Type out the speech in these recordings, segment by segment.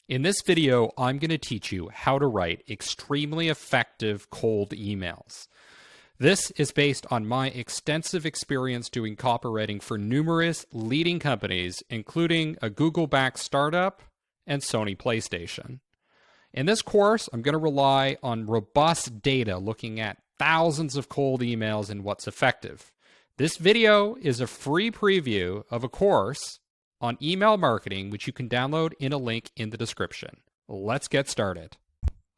In this video, I'm going to teach you how to write extremely effective cold emails. This is based on my extensive experience doing copywriting for numerous leading companies, including a Google-backed startup and Sony PlayStation. In this course, I'm going to rely on robust data looking at thousands of cold emails and what's effective. This video is a free preview of a course on email marketing, which you can download in a link in the description. Let's get started.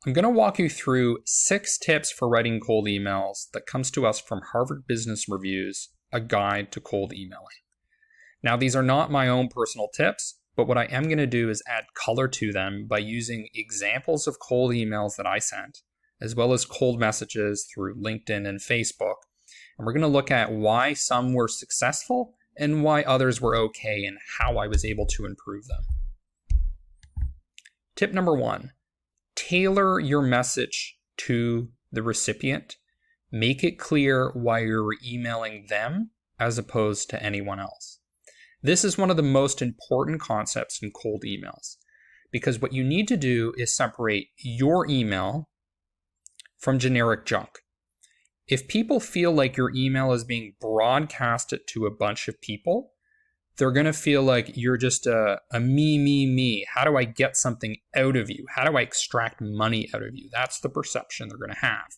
I'm going to walk you through 6 tips for writing cold emails that comes to us from Harvard Business Review's A Guide to Cold Emailing. Now, these are not my own personal tips, but what I am going to do is add color to them by using examples of cold emails that I sent, as well as cold messages through LinkedIn and Facebook. And we're going to look at why some were successful and why others were okay and how I was able to improve them. Tip number 1, tailor your message to the recipient. Make it clear why you're emailing them as opposed to anyone else. This is one of the most important concepts in cold emails, because what you need to do is separate your email from generic junk. If people feel like your email is being broadcasted to a bunch of people, they're going to feel like you're just a me. How do I get something out of you? How do I extract money out of you? That's the perception they're going to have.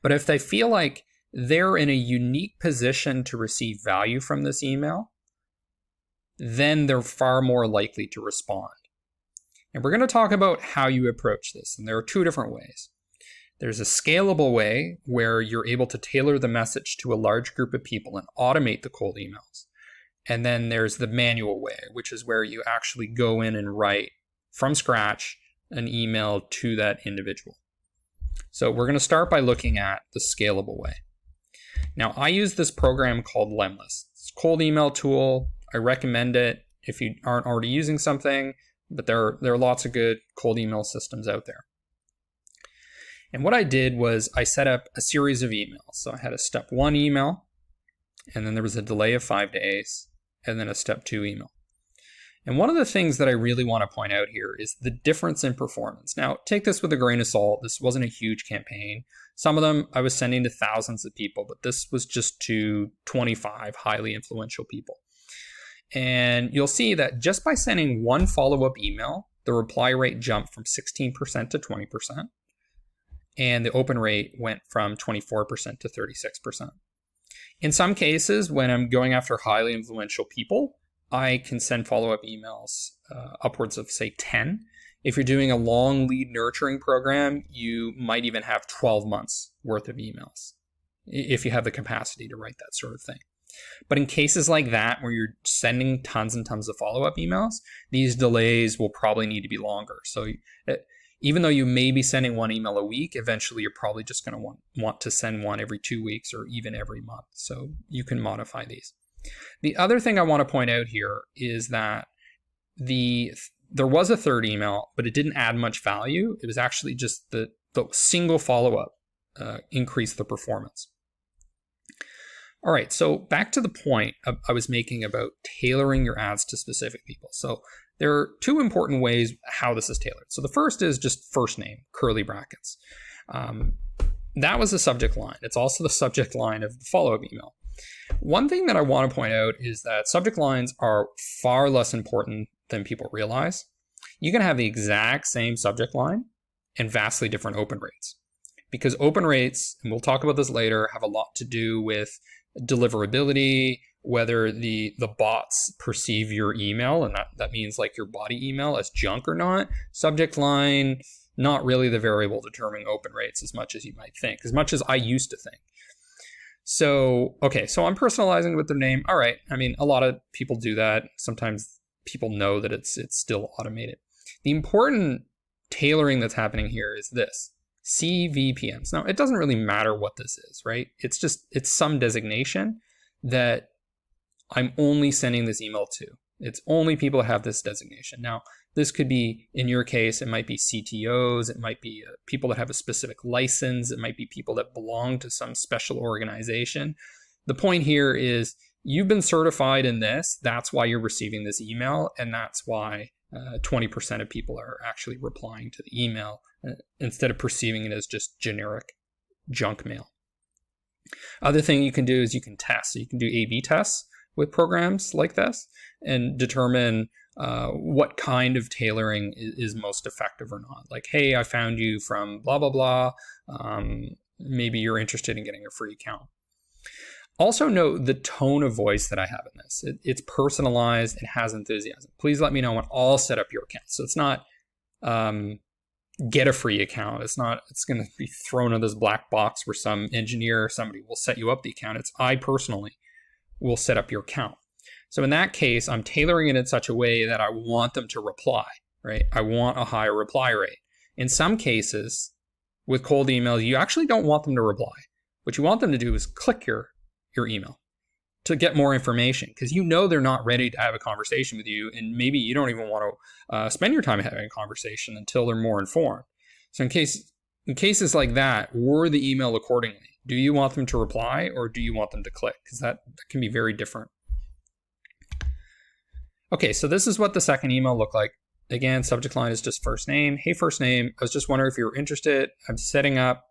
But if they feel like they're in a unique position to receive value from this email, then they're far more likely to respond. And we're going to talk about how you approach this. And there are 2 different ways. There's a scalable way where you're able to tailor the message to a large group of people and automate the cold emails. And then there's the manual way, which is where you actually go in and write from scratch an email to that individual. So we're going to start by looking at the scalable way. Now, I use this program called Lemlist. It's a cold email tool. I recommend it if you aren't already using something, but there are lots of good cold email systems out there. And what I did was I set up a series of emails. So I had a step 1 email, and then there was a delay of 5 days, and then a step 2 email. And one of the things that I really want to point out here is the difference in performance. Now, take this with a grain of salt. This wasn't a huge campaign. Some of them I was sending to thousands of people, but this was just to 25 highly influential people. And you'll see that just by sending one follow-up email, the reply rate jumped from 16% to 20%. And the open rate went from 24% to 36%. In some cases, when I'm going after highly influential people, I can send follow-up emails upwards of, say, 10. If you're doing a long lead nurturing program, you might even have 12 months worth of emails if you have the capacity to write that sort of thing. But in cases like that, where you're sending tons and tons of follow-up emails, these delays will probably need to be longer. So even though you may be sending one email a week, eventually you're probably just going to want to send one every 2 weeks or even every month. So you can modify these. The other thing I want to point out here is that there was a 3rd email, but it didn't add much value. It was actually just the single follow-up increased the performance. All right, so back to the point I was making about tailoring your ads to specific people. So there are 2 important ways how this is tailored. So the first is just first name, curly brackets. That was the subject line. It's also the subject line of the follow-up email. One thing that I want to point out is that subject lines are far less important than people realize. You can have the exact same subject line and vastly different open rates. Because open rates, and we'll talk about this later, have a lot to do with deliverability, whether the bots perceive your email, and that means like your body email, as junk or not. Subject line, not really the variable determining open rates as much as you might think, as much as I used to think. So, okay, so I'm personalizing with the name. All right, I mean, a lot of people do that. Sometimes people know that it's still automated. The important tailoring that's happening here is this. CVPMs. Now, it doesn't really matter what this is, right? It's some designation that I'm only sending this email to. It's only people that have this designation. Now, this could be, in your case, it might be CTOs, it might be people that have a specific license, it might be people that belong to some special organization. The point here is you've been certified in this, that's why you're receiving this email, and that's why 20% of people are actually replying to the email instead of perceiving it as just generic junk mail. Other thing you can do is you can test. So you can do A/B tests with programs like this and determine what kind of tailoring is most effective or not. Like, hey, I found you from blah, blah, blah. Maybe you're interested in getting a free account. Also note the tone of voice that I have in this. It's personalized. It has enthusiasm. Please let me know when I'll set up your account. So it's not get a free account. It's going to be thrown in this black box where some engineer or somebody will set you up the account. It's I personally will set up your account. So in that case, I'm tailoring it in such a way that I want them to reply, right? I want a higher reply rate. In some cases, with cold emails, you actually don't want them to reply. What you want them to do is click your email to get more information, because you know they're not ready to have a conversation with you, and maybe you don't even want to spend your time having a conversation until they're more informed. So in cases like that, word the email accordingly. Do you want them to reply or do you want them to click? Because that can be very different. Okay, so this is what the second email looked like. Again, subject line is just first name. Hey, first name, I was just wondering if you were interested. I'm setting up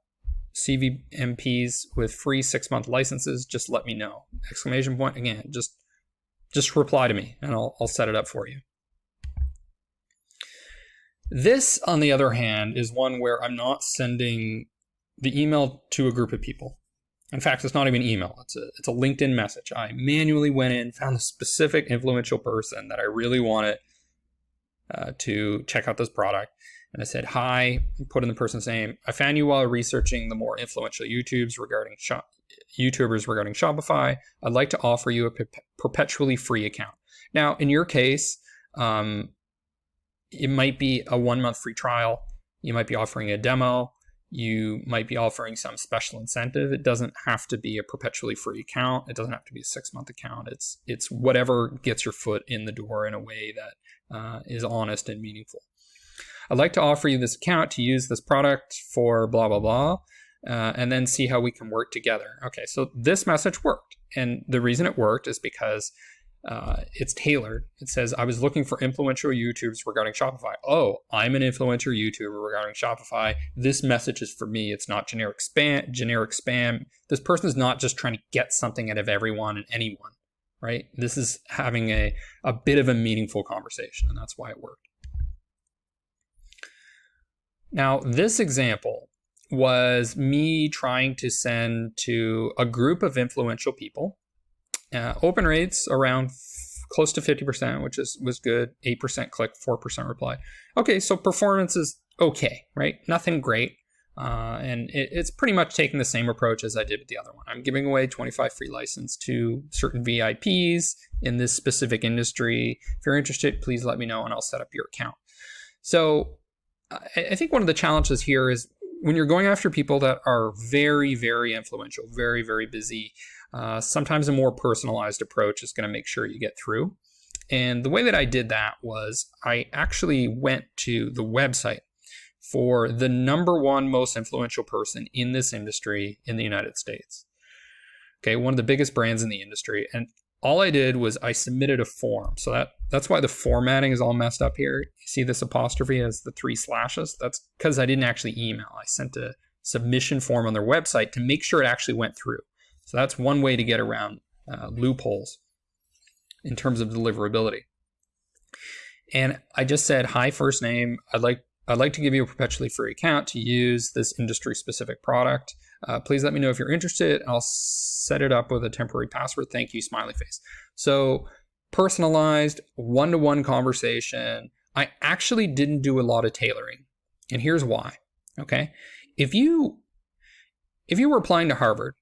CVMPs with free 6-month licenses. Just let me know. Exclamation point. Again, just reply to me and I'll set it up for you. This, on the other hand, is one where I'm not sending the email to a group of people. In fact, it's not even email. It's a LinkedIn message. I manually went in, found a specific influential person that I really wanted to check out this product. And I said, hi, put in the person's name. I found you while researching the more influential YouTubers regarding Shopify. I'd like to offer you a perpetually free account. Now, in your case, it might be a 1-month free trial. You might be offering a demo. You might be offering some special incentive. It doesn't have to be a perpetually free account. It doesn't have to be a 6-month account. It's whatever gets your foot in the door in a way that is honest and meaningful. I'd like to offer you this account to use this product for blah, blah, blah, and then see how we can work together. Okay, so this message worked. And the reason it worked is because it's tailored. It says, I was looking for influential YouTubers regarding Shopify. Oh, I'm an influential YouTuber regarding Shopify. This message is for me. It's not generic spam. This person is not just trying to get something out of everyone and anyone, right? This is having a bit of a meaningful conversation, and that's why it worked. Now, this example was me trying to send to a group of influential people. Open rates around close to 50%, which was good. 8% click, 4% reply. Okay, so performance is okay, right? Nothing great. And it's pretty much taking the same approach as I did with the other one. I'm giving away 25 free license to certain VIPs in this specific industry. If you're interested, please let me know and I'll set up your account. So I think one of the challenges here is when you're going after people that are very, very influential, very, very busy, sometimes a more personalized approach is going to make sure you get through. And the way that I did that was I actually went to the website for the #1 most influential person in this industry in the United States. Okay, one of the biggest brands in the industry. And all I did was I submitted a form. So that's why the formatting is all messed up here. You see this apostrophe as the 3 slashes? That's because I didn't actually email. I sent a submission form on their website to make sure it actually went through. So that's one way to get around loopholes in terms of deliverability. And I just said, hi, first name. I'd like to give you a perpetually free account to use this industry-specific product. Please let me know if you're interested, and I'll set it up with a temporary password. Thank you, smiley face. So personalized, one-to-one conversation. I actually didn't do a lot of tailoring, and here's why. Okay, if you were applying to Harvard,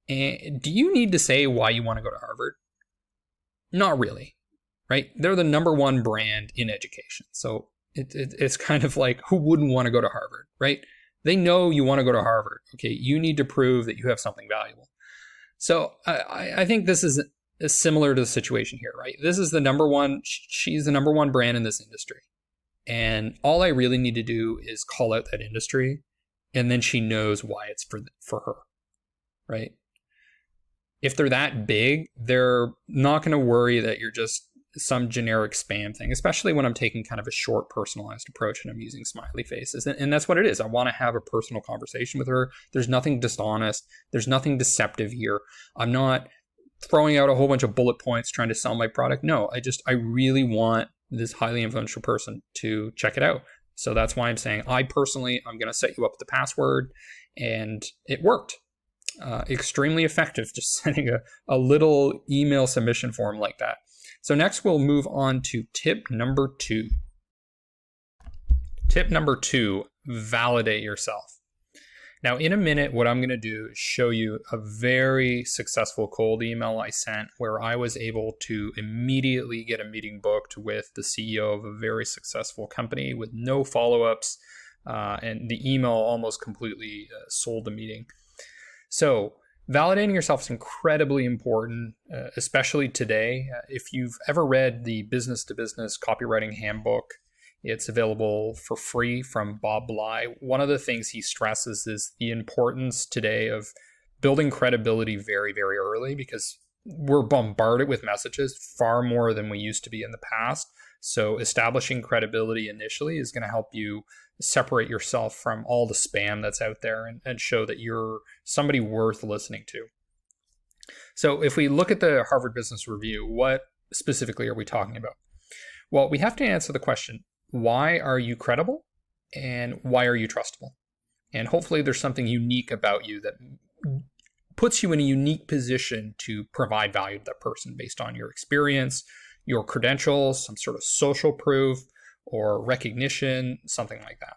do you need to say why you want to go to Harvard? Not really, right? They're the #1 brand in education, so it's kind of like, who wouldn't want to go to Harvard, right? They know you want to go to Harvard. Okay, you need to prove that you have something valuable. So I think this is similar to the situation here, right? This is the #1. She's the #1 brand in this industry. And all I really need to do is call out that industry, and then she knows why it's for her, right? If they're that big, they're not going to worry that you're just some generic spam thing, especially when I'm taking kind of a short personalized approach and I'm using smiley faces. And that's what it is. I want to have a personal conversation with her. There's nothing dishonest. There's nothing deceptive here. I'm not throwing out a whole bunch of bullet points trying to sell my product. No, I really want this highly influential person to check it out. So that's why I'm saying I'm going to set you up with the password, and it worked. Extremely effective, just sending a little email submission form like that. So next we'll move on to tip number 2. Tip number 2, validate yourself. Now in a minute, what I'm going to do is show you a very successful cold email I sent where I was able to immediately get a meeting booked with the CEO of a very successful company with no follow-ups, and the email almost completely sold the meeting. So validating yourself is incredibly important, especially today. If you've ever read the Business to Business Copywriting Handbook, it's available for free from Bob Bly. One of the things he stresses is the importance today of building credibility very, very early, because we're bombarded with messages far more than we used to be in the past. So establishing credibility initially is going to help you separate yourself from all the spam that's out there and show that you're somebody worth listening to. So if we look at the Harvard Business Review, what specifically are we talking about? Well, we have to answer the question, why are you credible and why are you trustable? And hopefully there's something unique about you that puts you in a unique position to provide value to that person based on your experience, your credentials, some sort of social proof or recognition, something like that.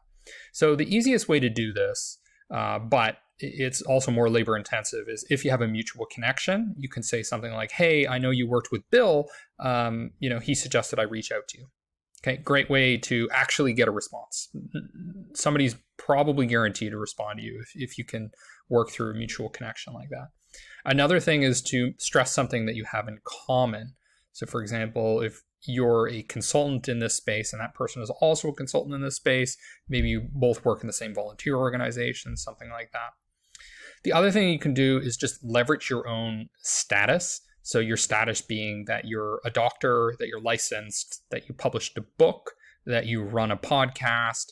So the easiest way to do this, but it's also more labor intensive, is if you have a mutual connection, you can say something like, hey, I know you worked with Bill, he suggested I reach out to you. Okay, great way to actually get a response. Somebody's probably guaranteed to respond to you if you can work through a mutual connection like that. Another thing is to stress something that you have in common. So for example, if you're a consultant in this space and that person is also a consultant in this space, maybe you both work in the same volunteer organization, something like that. The other thing you can do is just leverage your own status. So your status being that you're a doctor, that you're licensed, that you published a book, that you run a podcast.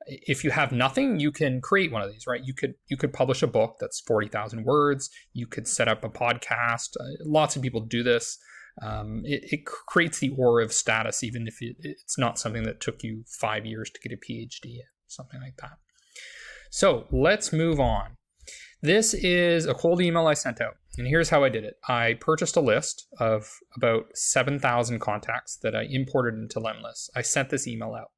If you have nothing, you can create one of these, right? You could publish a book that's 40,000 words. You could set up a podcast. Lots of people do this. It creates the aura of status, even if it's not something that took you 5 years to get a PhD in, something like that. So let's move on. This is a cold email I sent out, and here's how I did it. I purchased a list of about 7,000 contacts that I imported into Lemlist. I sent this email out.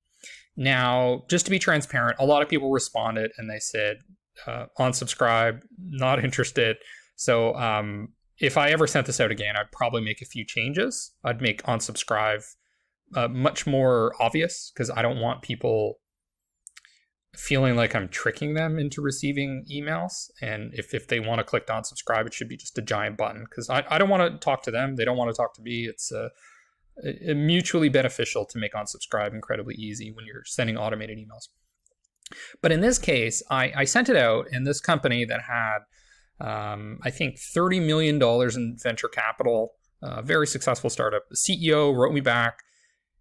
Now, just to be transparent, a lot of people responded and they said, unsubscribe, not interested. So if I ever sent this out again, I'd probably make a few changes. I'd make unsubscribe much more obvious, because I don't want people feeling like I'm tricking them into receiving emails. And if they want to click on unsubscribe, it should be just a giant button, because I don't want to talk to them. They don't want to talk to me. It's mutually beneficial to make unsubscribe incredibly easy when you're sending automated emails. But in this case, I sent it out, and this company that had, I think, $30 million in venture capital, very successful startup. The CEO wrote me back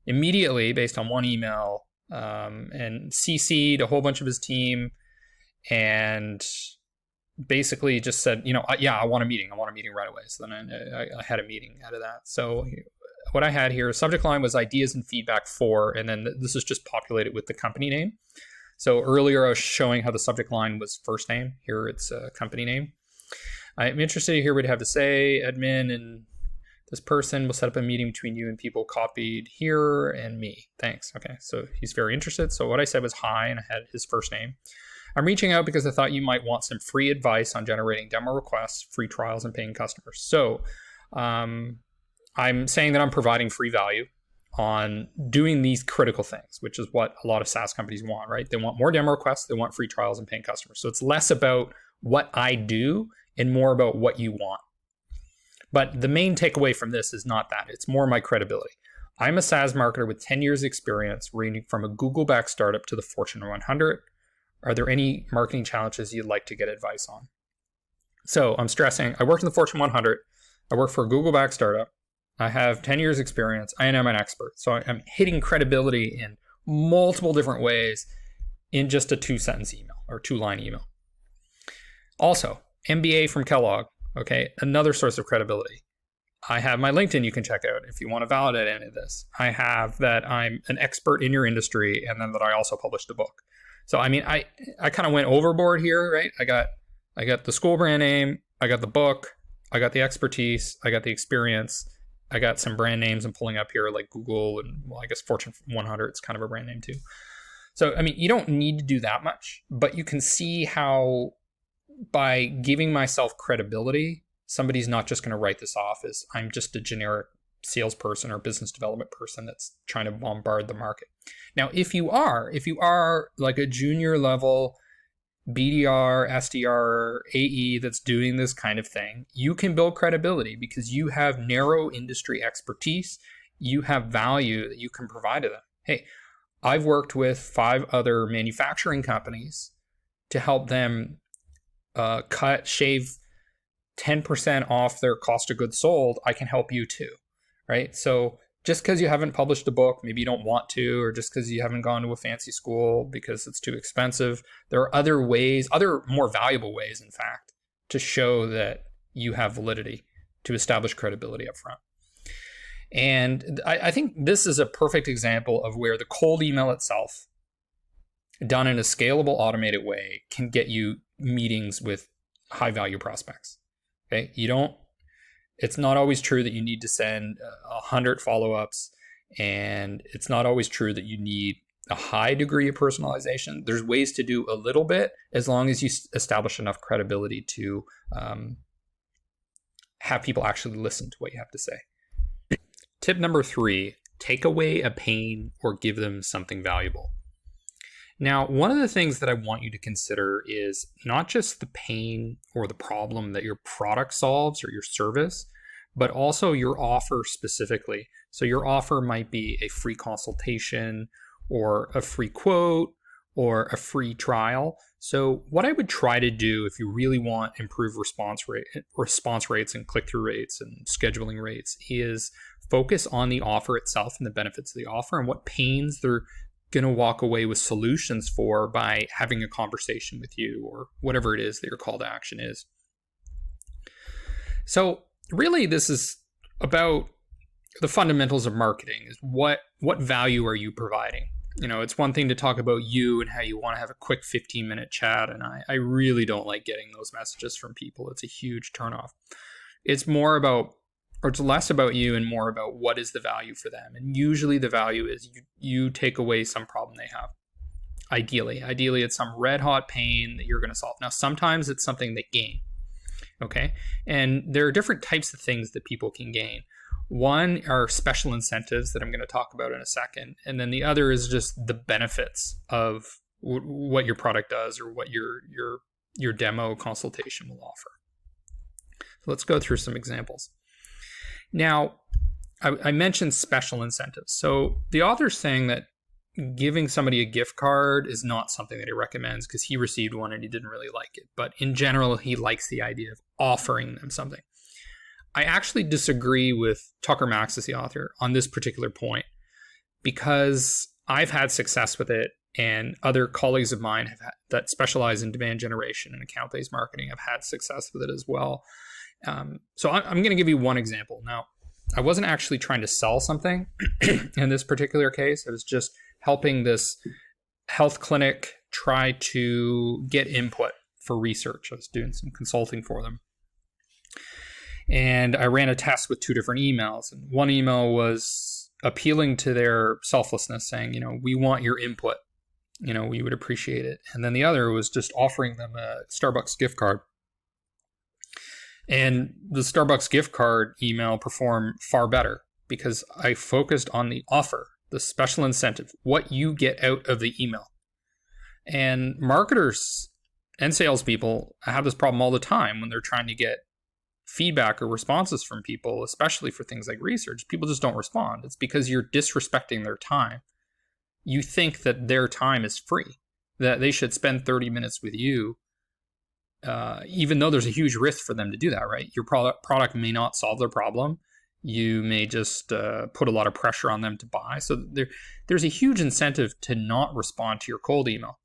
immediately based on one email, and CC'd a whole bunch of his team, and basically just said, I want a meeting. I want a meeting right away. So then I had a meeting out of that. So what I had here, subject line was ideas and feedback for, and then this is just populated with the company name. So earlier I was showing how the subject line was first name. Here it's a company name. I'm interested to hear what you have to say. Admin and this person will set up a meeting between you and people copied here and me. Thanks. Okay, so he's very interested. So what I said was hi, and I had his first name. I'm reaching out because I thought you might want some free advice on generating demo requests, free trials, and paying customers. So I'm saying that I'm providing free value on doing these critical things, which is what a lot of SaaS companies want, right? They want more demo requests, they want free trials and paying customers. So it's less about what I do and more about what you want. But the main takeaway from this is not that. It's more my credibility. I'm a SaaS marketer with 10 years experience, ranging from a Google-backed startup to the Fortune 100. Are there any marketing challenges you'd like to get advice on? So I'm stressing, I worked in the Fortune 100. I work for a Google-backed startup. I have 10 years experience. I am an expert. So I'm hitting credibility in multiple different ways in just a 2-sentence email or 2-line email. Also, MBA from Kellogg, okay, another source of credibility. I have my LinkedIn you can check out if you want to validate any of this. I have that I'm an expert in your industry, and then that I also published a book. So I mean, I kind of went overboard here, right? I got the school brand name, I got the book, I got the expertise, I got the experience, I got some brand names I'm pulling up here like Google and, well, I guess Fortune 100 is kind of a brand name too. So I mean, you don't need to do that much, but you can see how by giving myself credibility, somebody's not just going to write this off as I'm just a generic salesperson or business development person that's trying to bombard the market. Now, if you are like a junior level BDR, SDR, AE that's doing this kind of thing, you can build credibility because you have narrow industry expertise. You have value that you can provide to them. Hey, I've worked with 5 other manufacturing companies to help them shave 10% off their cost of goods sold. I can help you too, right? So just because you haven't published a book, maybe you don't want to, or just because you haven't gone to a fancy school because it's too expensive, there are other ways, other more valuable ways, in fact, to show that you have validity, to establish credibility up front. And I think this is a perfect example of where the cold email itself, done in a scalable, automated way, can get you meetings with high value prospects. Okay, it's not always true that you need to send 100 follow-ups, and it's not always true that you need a high degree of personalization. There's ways to do a little bit as long as you establish enough credibility to have people actually listen to what you have to say. Tip number 3, take away a pain or give them something valuable. Now, one of the things that I want you to consider is not just the pain or the problem that your product solves or your service, but also your offer specifically. So your offer might be a free consultation or a free quote or a free trial. So what I would try to do if you really want improved response rates and click-through rates and scheduling rates is focus on the offer itself and the benefits of the offer and what pains they're going to walk away with solutions for by having a conversation with you or whatever it is that your call to action is. So really this is about the fundamentals of marketing, is what value are you providing? You know, it's one thing to talk about you and how you want to have a quick 15-minute chat, and I really don't like getting those messages from people. It's a huge turnoff. It's less about you and more about what is the value for them. And usually the value is you take away some problem they have. Ideally, it's some red hot pain that you're going to solve. Now, sometimes it's something they gain. Okay. And there are different types of things that people can gain. One are special incentives that I'm going to talk about in a second. And then the other is just the benefits of what your product does or what your demo consultation will offer. So let's go through some examples. Now, I mentioned special incentives. So the author's saying that giving somebody a gift card is not something that he recommends because he received one and he didn't really like it. But in general, he likes the idea of offering them something. I actually disagree with Tucker Max as the author on this particular point because I've had success with it, and other colleagues of mine that specialize in demand generation and account-based marketing have had success with it as well. So I'm going to give you one example. Now, I wasn't actually trying to sell something in this particular case. I was just helping this health clinic try to get input for research. I was doing some consulting for them. And I ran a test with 2 different emails. And one email was appealing to their selflessness, saying, we want your input. We would appreciate it. And then the other was just offering them a Starbucks gift card. And the Starbucks gift card email performed far better because I focused on the offer, the special incentive, what you get out of the email. And marketers and salespeople have this problem all the time when they're trying to get feedback or responses from people, especially for things like research. People just don't respond. It's because you're disrespecting their time. You think that their time is free, that they should spend 30 minutes with you. Even though there's a huge risk for them to do that, right? Your product may not solve their problem. you may just put a lot of pressure on them to buy. So there's a huge incentive to not respond to your cold email.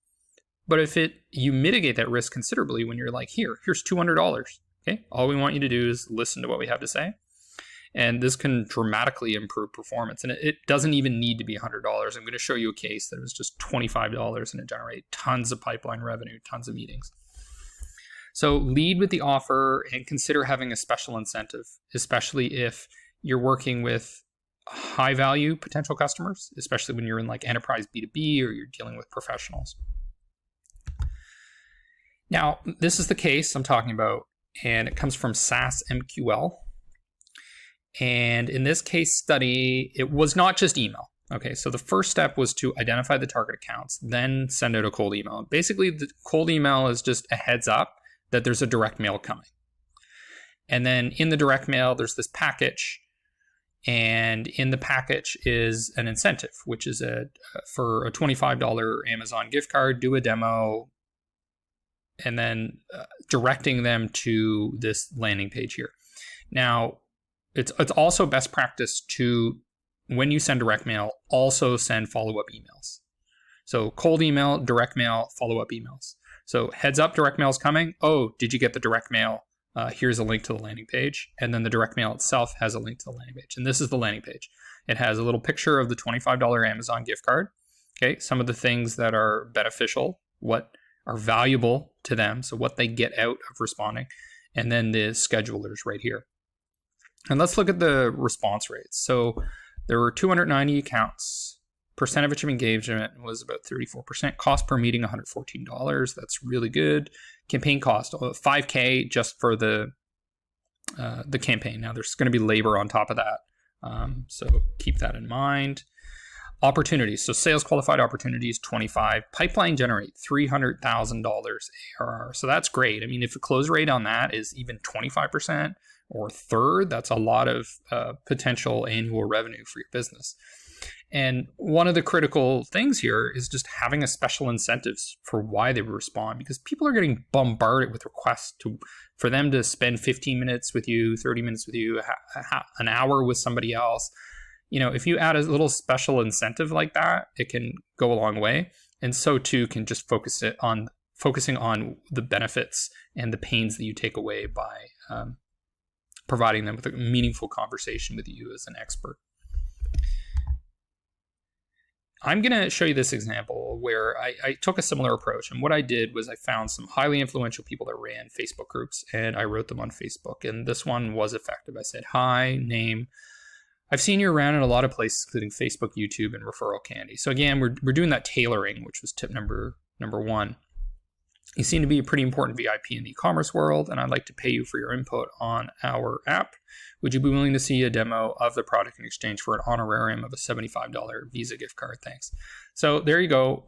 But if you mitigate that risk considerably when you're like, here's $200. Okay, all we want you to do is listen to what we have to say. And this can dramatically improve performance. And it doesn't even need to be $100. I'm going to show you a case that was just $25 and it generated tons of pipeline revenue, tons of meetings. So lead with the offer and consider having a special incentive, especially if you're working with high value potential customers, especially when you're in like enterprise B2B or you're dealing with professionals. Now, this is the case I'm talking about, and it comes from SAS MQL. And in this case study, it was not just email. Okay, so the first step was to identify the target accounts, then send out a cold email. Basically, the cold email is just a heads up that there's a direct mail coming. And then in the direct mail, there's this package. And in the package is an incentive, which is for a $25 Amazon gift card, do a demo, and then directing them to this landing page here. Now, it's also best practice to, when you send direct mail, also send follow-up emails. So cold email, direct mail, follow-up emails. So heads up, direct mail is coming. Oh, did you get the direct mail? Here's a link to the landing page. And then the direct mail itself has a link to the landing page. And this is the landing page. It has a little picture of the $25 Amazon gift card. Okay, some of the things that are beneficial, what are valuable to them, so what they get out of responding, and then the schedulers right here. And let's look at the response rates. So there were 290 accounts. Percentage of engagement was about 34%. Cost per meeting, $114. That's really good. Campaign cost, $5K just for the campaign. Now there's going to be labor on top of that. So keep that in mind. Opportunities. So sales qualified opportunities, 25. Pipeline generate $300,000 ARR. So that's great. I mean, if the close rate on that is even 25% or a third, that's a lot of potential annual revenue for your business. And one of the critical things here is just having a special incentives for why they respond, because people are getting bombarded with requests for them to spend 15 minutes with you, 30 minutes with you, an hour with somebody else. You know, if you add a little special incentive like that, it can go a long way. And so too can just focusing on the benefits and the pains that you take away by providing them with a meaningful conversation with you as an expert. I'm going to show you this example where I took a similar approach. And what I did was I found some highly influential people that ran Facebook groups, and I wrote them on Facebook. And this one was effective. I said, hi, name. I've seen you around in a lot of places, including Facebook, YouTube, and referral candy. So again, we're doing that tailoring, which was tip number one. You seem to be a pretty important VIP in the e-commerce world, and I'd like to pay you for your input on our app. Would you be willing to see a demo of the product in exchange for an honorarium of a $75 Visa gift card? Thanks. So there you go.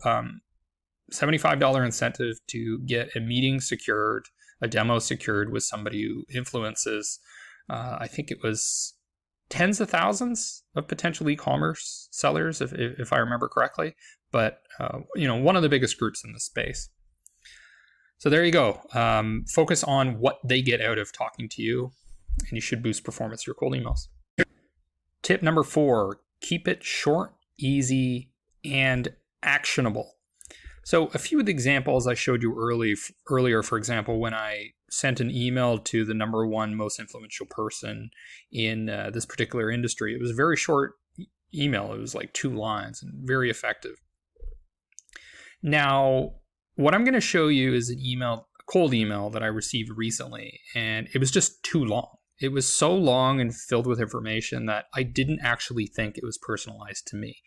$75 incentive to get a meeting secured, a demo secured with somebody who influences, I think it was tens of thousands of potential e-commerce sellers, if I remember correctly. But, one of the biggest groups in the space. So there you go. Focus on what they get out of talking to you, and you should boost performance of your cold emails. Tip number 4, keep it short, easy, and actionable. So a few of the examples I showed you earlier, for example, when I sent an email to the number 1 most influential person in this particular industry, it was a very short email. It was like 2 lines and very effective. Now, what I'm going to show you is an email, a cold email that I received recently, and it was just too long. It was so long and filled with information that I didn't actually think it was personalized to me.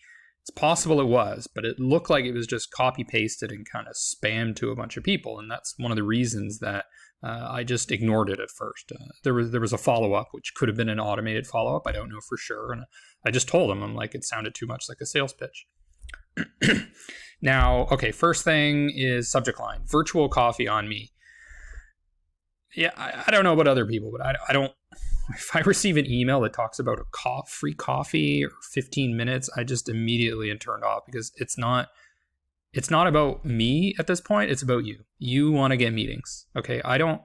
It's possible it was, but it looked like it was just copy pasted and kind of spammed to a bunch of people. And that's one of the reasons that I just ignored it at first. There was a follow-up, which could have been an automated follow-up. I don't know for sure. And I just told him, I'm like, it sounded too much like a sales pitch. Now, okay, first thing is subject line, virtual coffee on me. Yeah, I don't know about other people, but I don't, if I receive an email that talks about a free coffee or 15 minutes, I just immediately am turned off, because it's not about me at this point. It's about you. You want to get meetings. Okay. I don't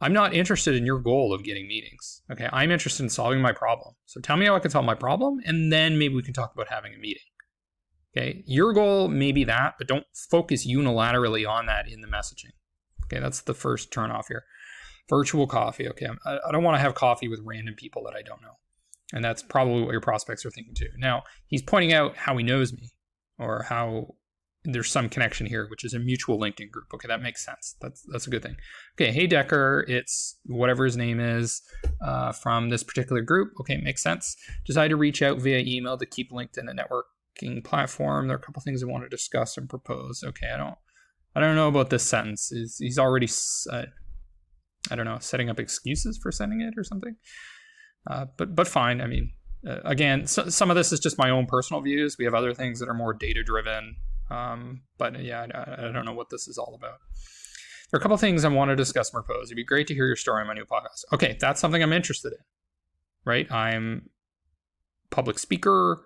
I'm not interested in your goal of getting meetings. Okay, I'm interested in solving my problem. So tell me how I can solve my problem, and then maybe we can talk about having a meeting. Okay, your goal may be that, but don't focus unilaterally on that in the messaging. Okay, that's the first turn off here. Virtual coffee. Okay, I don't want to have coffee with random people that I don't know. And that's probably what your prospects are thinking too. Now, he's pointing out how he knows me, or how there's some connection here, which is a mutual LinkedIn group. Okay, that makes sense. That's a good thing. Okay, hey Decker, it's whatever his name is from this particular group. Okay, makes sense. Decided to reach out via email to keep LinkedIn a networking platform. There are a couple things I want to discuss and propose. Okay, I don't know about this sentence. He's already, I don't know, setting up excuses for sending it or something. But fine. I mean, again, some of this is just my own personal views. We have other things that are more data driven. But yeah, I don't know what this is all about. There are a couple of things I want to discuss and propose. It'd be great to hear your story on my new podcast. Okay, that's something I'm interested in, right? I'm a public speaker.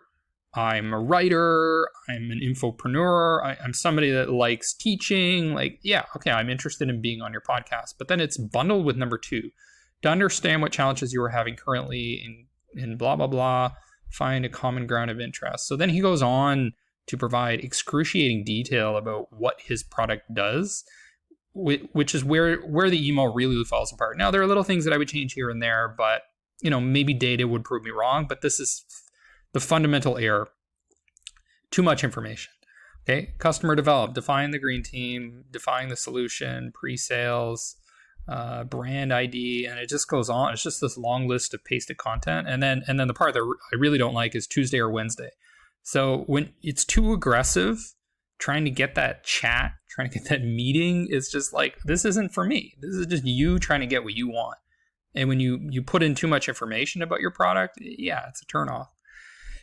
I'm a writer. I'm an infopreneur. I'm somebody that likes teaching. Like, yeah, okay, I'm interested in being on your podcast. But then it's bundled with number 2, to understand what challenges you are having currently in blah, blah, blah, find a common ground of interest. So then he goes on to provide excruciating detail about what his product does, which is where the email really falls apart. Now, there are little things that I would change here and there, but maybe data would prove me wrong, but this is the fundamental error. Too much information. Okay, customer develop, define the green team, define the solution, pre-sales, brand ID, and it just goes on. It's just this long list of pasted content, and then the part that I really don't like is Tuesday or Wednesday. So when it's too aggressive, trying to get that chat, trying to get that meeting, it's just like, this isn't for me. This is just you trying to get what you want. And when you put in too much information about your product, yeah, it's a turnoff.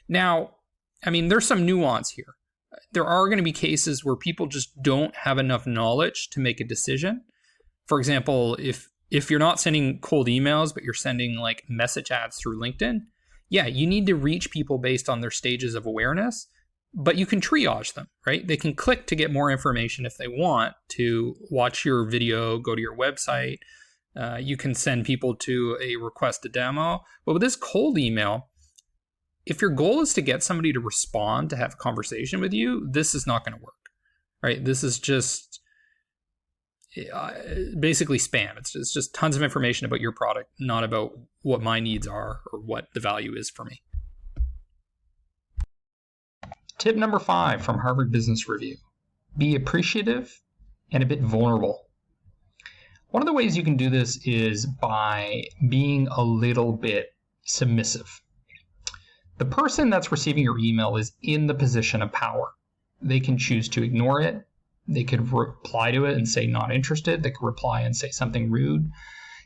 Now, I mean, there's some nuance here. There are going to be cases where people just don't have enough knowledge to make a decision. For example, if you're not sending cold emails, but you're sending like message ads through LinkedIn, yeah, you need to reach people based on their stages of awareness, but you can triage them, right? They can click to get more information if they want to watch your video, go to your website. You can send people to a request a demo. But with this cold email, if your goal is to get somebody to respond, to have a conversation with you, this is not going to work, right? This is just basically spam. It's just tons of information about your product, not about what my needs are or what the value is for me. Tip number 5 from Harvard Business Review: be appreciative and a bit vulnerable. One of the ways you can do this is by being a little bit submissive. The person that's receiving your email is in the position of power. They can choose to ignore it. They could reply to it and say not interested. They could reply and say something rude.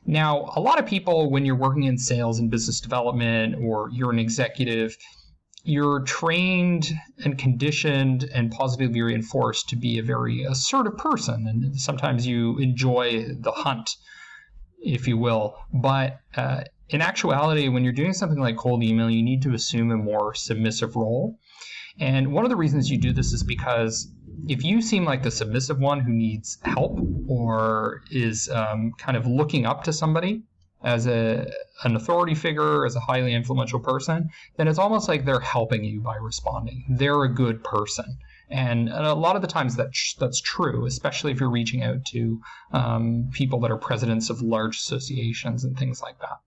Now, a lot of people, when you're working in sales and business development, or you're an executive, you're trained and conditioned and positively reinforced to be a very assertive person. And sometimes you enjoy the hunt, if you will. But in actuality, when you're doing something like cold email, you need to assume a more submissive role. And one of the reasons you do this is because if you seem like the submissive one who needs help, or is kind of looking up to somebody as an authority figure, as a highly influential person, then it's almost like they're helping you by responding. They're a good person. And a lot of the times that's true, especially if you're reaching out to people that are presidents of large associations and things like that.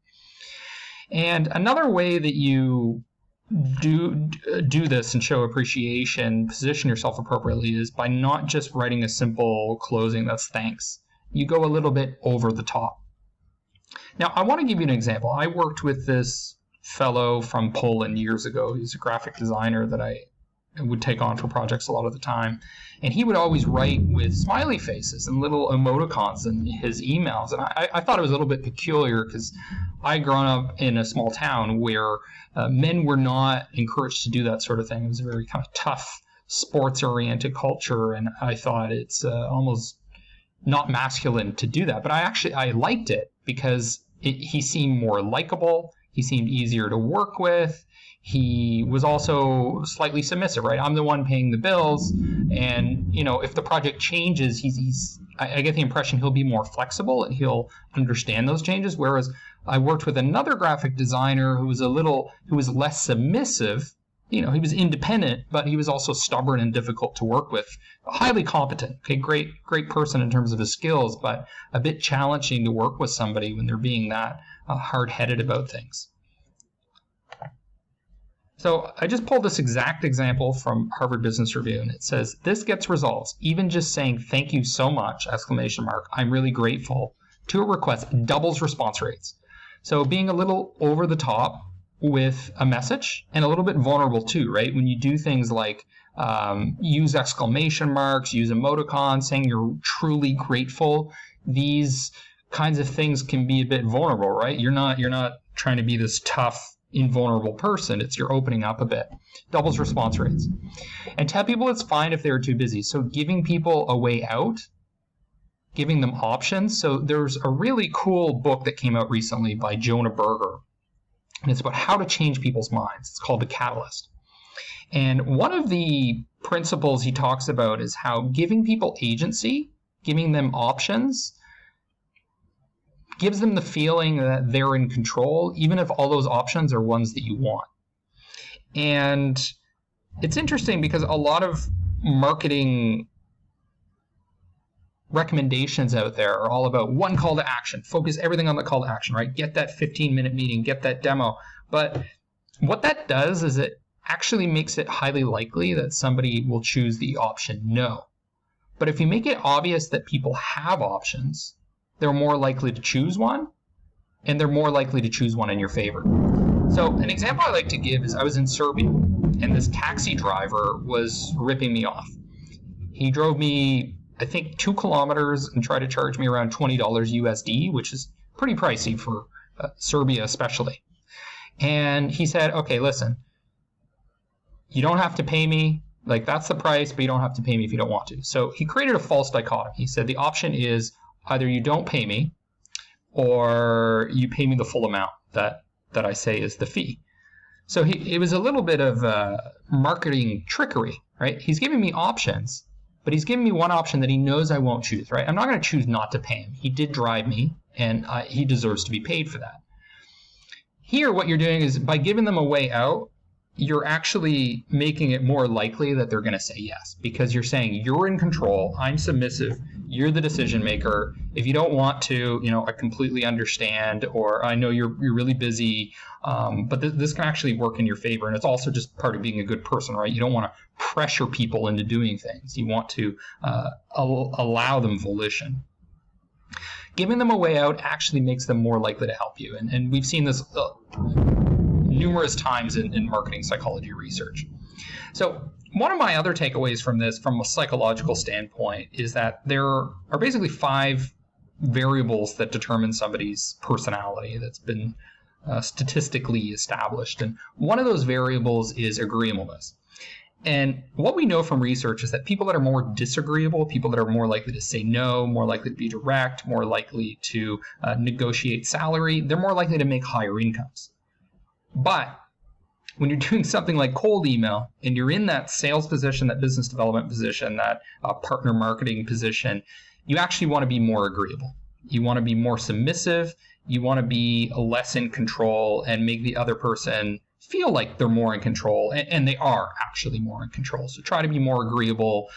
And another way that you do this and show appreciation, position yourself appropriately, is by not just writing a simple closing that's thanks. You go a little bit over the top. Now, I want to give you an example. I worked with this fellow from Poland years ago. He's a graphic designer that I would take on for projects a lot of the time. And he would always write with smiley faces and little emoticons in his emails. And I thought it was a little bit peculiar because I'd grown up in a small town where men were not encouraged to do that sort of thing. It was a very kind of tough, sports-oriented culture. And I thought it's almost not masculine to do that. But I liked it because he seemed more likable. He seemed easier to work with. He was also slightly submissive, right? I'm the one paying the bills, and if the project changes, he's I get the impression he'll be more flexible and he'll understand those changes. Whereas I worked with another graphic designer who was less submissive. He was independent, but he was also stubborn and difficult to work with. Highly competent, okay, great person in terms of his skills, but a bit challenging to work with somebody when they're being that hard-headed about things. So I just pulled this exact example from Harvard Business Review, and it says, this gets results. Even just saying thank you so much, ! I'm really grateful, to a request doubles response rates. So being a little over the top with a message and a little bit vulnerable too, right? When you do things like use exclamation marks, use emoticons, saying you're truly grateful, these kinds of things can be a bit vulnerable, right? You're not trying to be this tough, invulnerable person. You're opening up a bit. Doubles response rates. And tell people it's fine if they're too busy. So giving people a way out, giving them options. So there's a really cool book that came out recently by Jonah Berger, and it's about how to change people's minds. It's called The Catalyst. And one of the principles he talks about is how giving people agency, giving them options, gives them the feeling that they're in control, even if all those options are ones that you want. And it's interesting because a lot of marketing recommendations out there are all about one call to action. Focus everything on the call to action, right? Get that 15-minute meeting, get that demo. But what that does is it actually makes it highly likely that somebody will choose the option no. But if you make it obvious that people have options, they're more likely to choose one, and they're more likely to choose one in your favor. So an example I like to give is I was in Serbia, and this taxi driver was ripping me off. He drove me, I think, 2 kilometers and tried to charge me around $20 USD, which is pretty pricey for Serbia especially. And he said, okay, listen, you don't have to pay me. Like, that's the price, but you don't have to pay me if you don't want to. So he created a false dichotomy. He said the option is either you don't pay me or you pay me the full amount that I say is the fee. So it was a little bit of marketing trickery, right? He's giving me options, but he's giving me one option that he knows I won't choose, right? I'm not going to choose not to pay him. He did drive me, and he deserves to be paid for that. Here, what you're doing is by giving them a way out, you're actually making it more likely that they're going to say yes, because you're saying you're in control, I'm submissive, you're the decision maker. If you don't want to, I completely understand, or I know you're really busy, but this can actually work in your favor. And it's also just part of being a good person, right? You don't want to pressure people into doing things. You want to allow them volition. Giving them a way out actually makes them more likely to help you. And we've seen this numerous times in marketing psychology research. So one of my other takeaways from this, from a psychological standpoint, is that there are basically 5 variables that determine somebody's personality that's been statistically established. And one of those variables is agreeableness. And what we know from research is that people that are more disagreeable, people that are more likely to say no, more likely to be direct, more likely to negotiate salary, they're more likely to make higher incomes. But when you're doing something like cold email and you're in that sales position, that business development position, that partner marketing position, you actually want to be more agreeable. You want to be more submissive. You want to be less in control and make the other person feel like they're more in control, and they are actually more in control. So try to be more agreeable,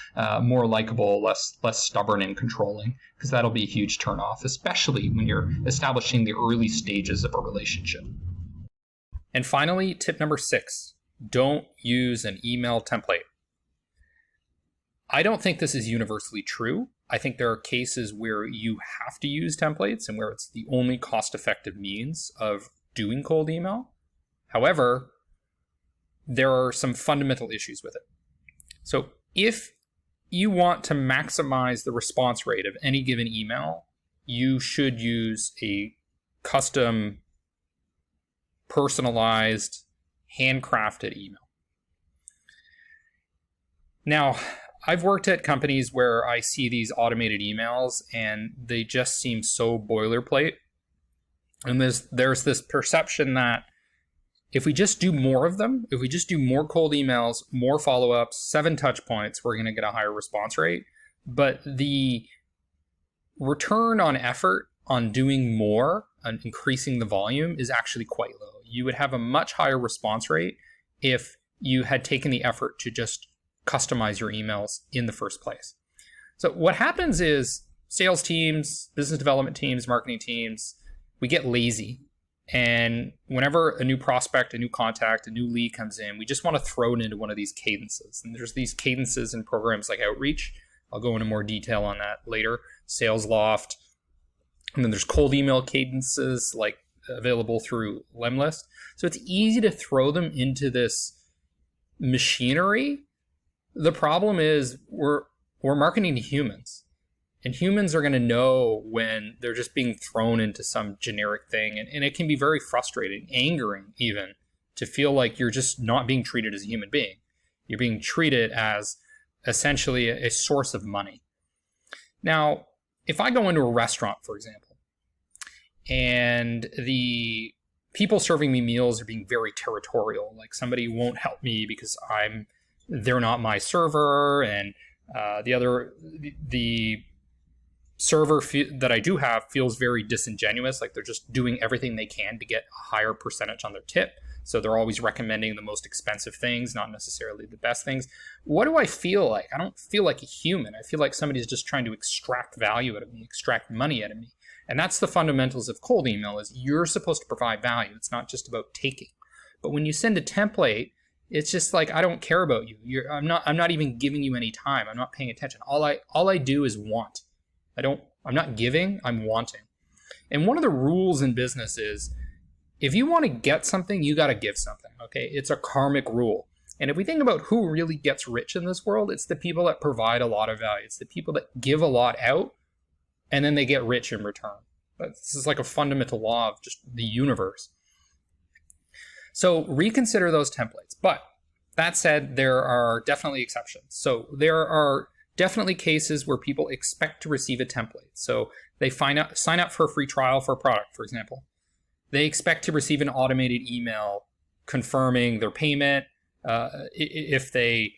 more likable, less stubborn and controlling, because that'll be a huge turnoff, especially when you're establishing the early stages of a relationship. And finally, tip number 6, don't use an email template. I don't think this is universally true. I think there are cases where you have to use templates and where it's the only cost-effective means of doing cold email. However, there are some fundamental issues with it. So if you want to maximize the response rate of any given email, you should use a custom, personalized, handcrafted email. Now, I've worked at companies where I see these automated emails and they just seem so boilerplate. And there's this perception that if we just do more of them, if we just do more cold emails, more follow-ups, 7 touch points, we're going to get a higher response rate. But the return on effort on doing more and increasing the volume is actually quite low. You would have a much higher response rate if you had taken the effort to just customize your emails in the first place. So what happens is sales teams, business development teams, marketing teams, we get lazy. And whenever a new prospect, a new contact, a new lead comes in, we just want to throw it into one of these cadences. And there's these cadences in programs like Outreach. I'll go into more detail on that later. Sales Loft. And then there's cold email cadences like available through Lemlist. So it's easy to throw them into this machinery. The problem is we're marketing to humans. And humans are going to know when they're just being thrown into some generic thing. And it can be very frustrating, angering even, to feel like you're just not being treated as a human being. You're being treated as essentially a source of money. Now, if I go into a restaurant, for example, and the people serving me meals are being very territorial, like somebody won't help me because they're not my server, and the server that I do have feels very disingenuous, like they're just doing everything they can to get a higher percentage on their tip. So they're always recommending the most expensive things, not necessarily the best things. What do I feel like? I don't feel like a human. I feel like somebody's just trying to extract value out of me, extract money out of me. And that's the fundamentals of cold email, is you're supposed to provide value. It's not just about taking. But when you send a template, it's just like, I don't care about you. I'm not even giving you any time. I'm not paying attention. All I do is want. I'm not giving, I'm wanting. And one of the rules in business is, if you want to get something, you got to give something, okay? It's a karmic rule. And if we think about who really gets rich in this world, it's the people that provide a lot of value. It's the people that give a lot out, and then they get rich in return. This is like a fundamental law of just the universe. So reconsider those templates. But that said, there are definitely exceptions. So there are definitely cases where people expect to receive a template. So they sign up for a free trial for a product, for example. They expect to receive an automated email confirming their payment if they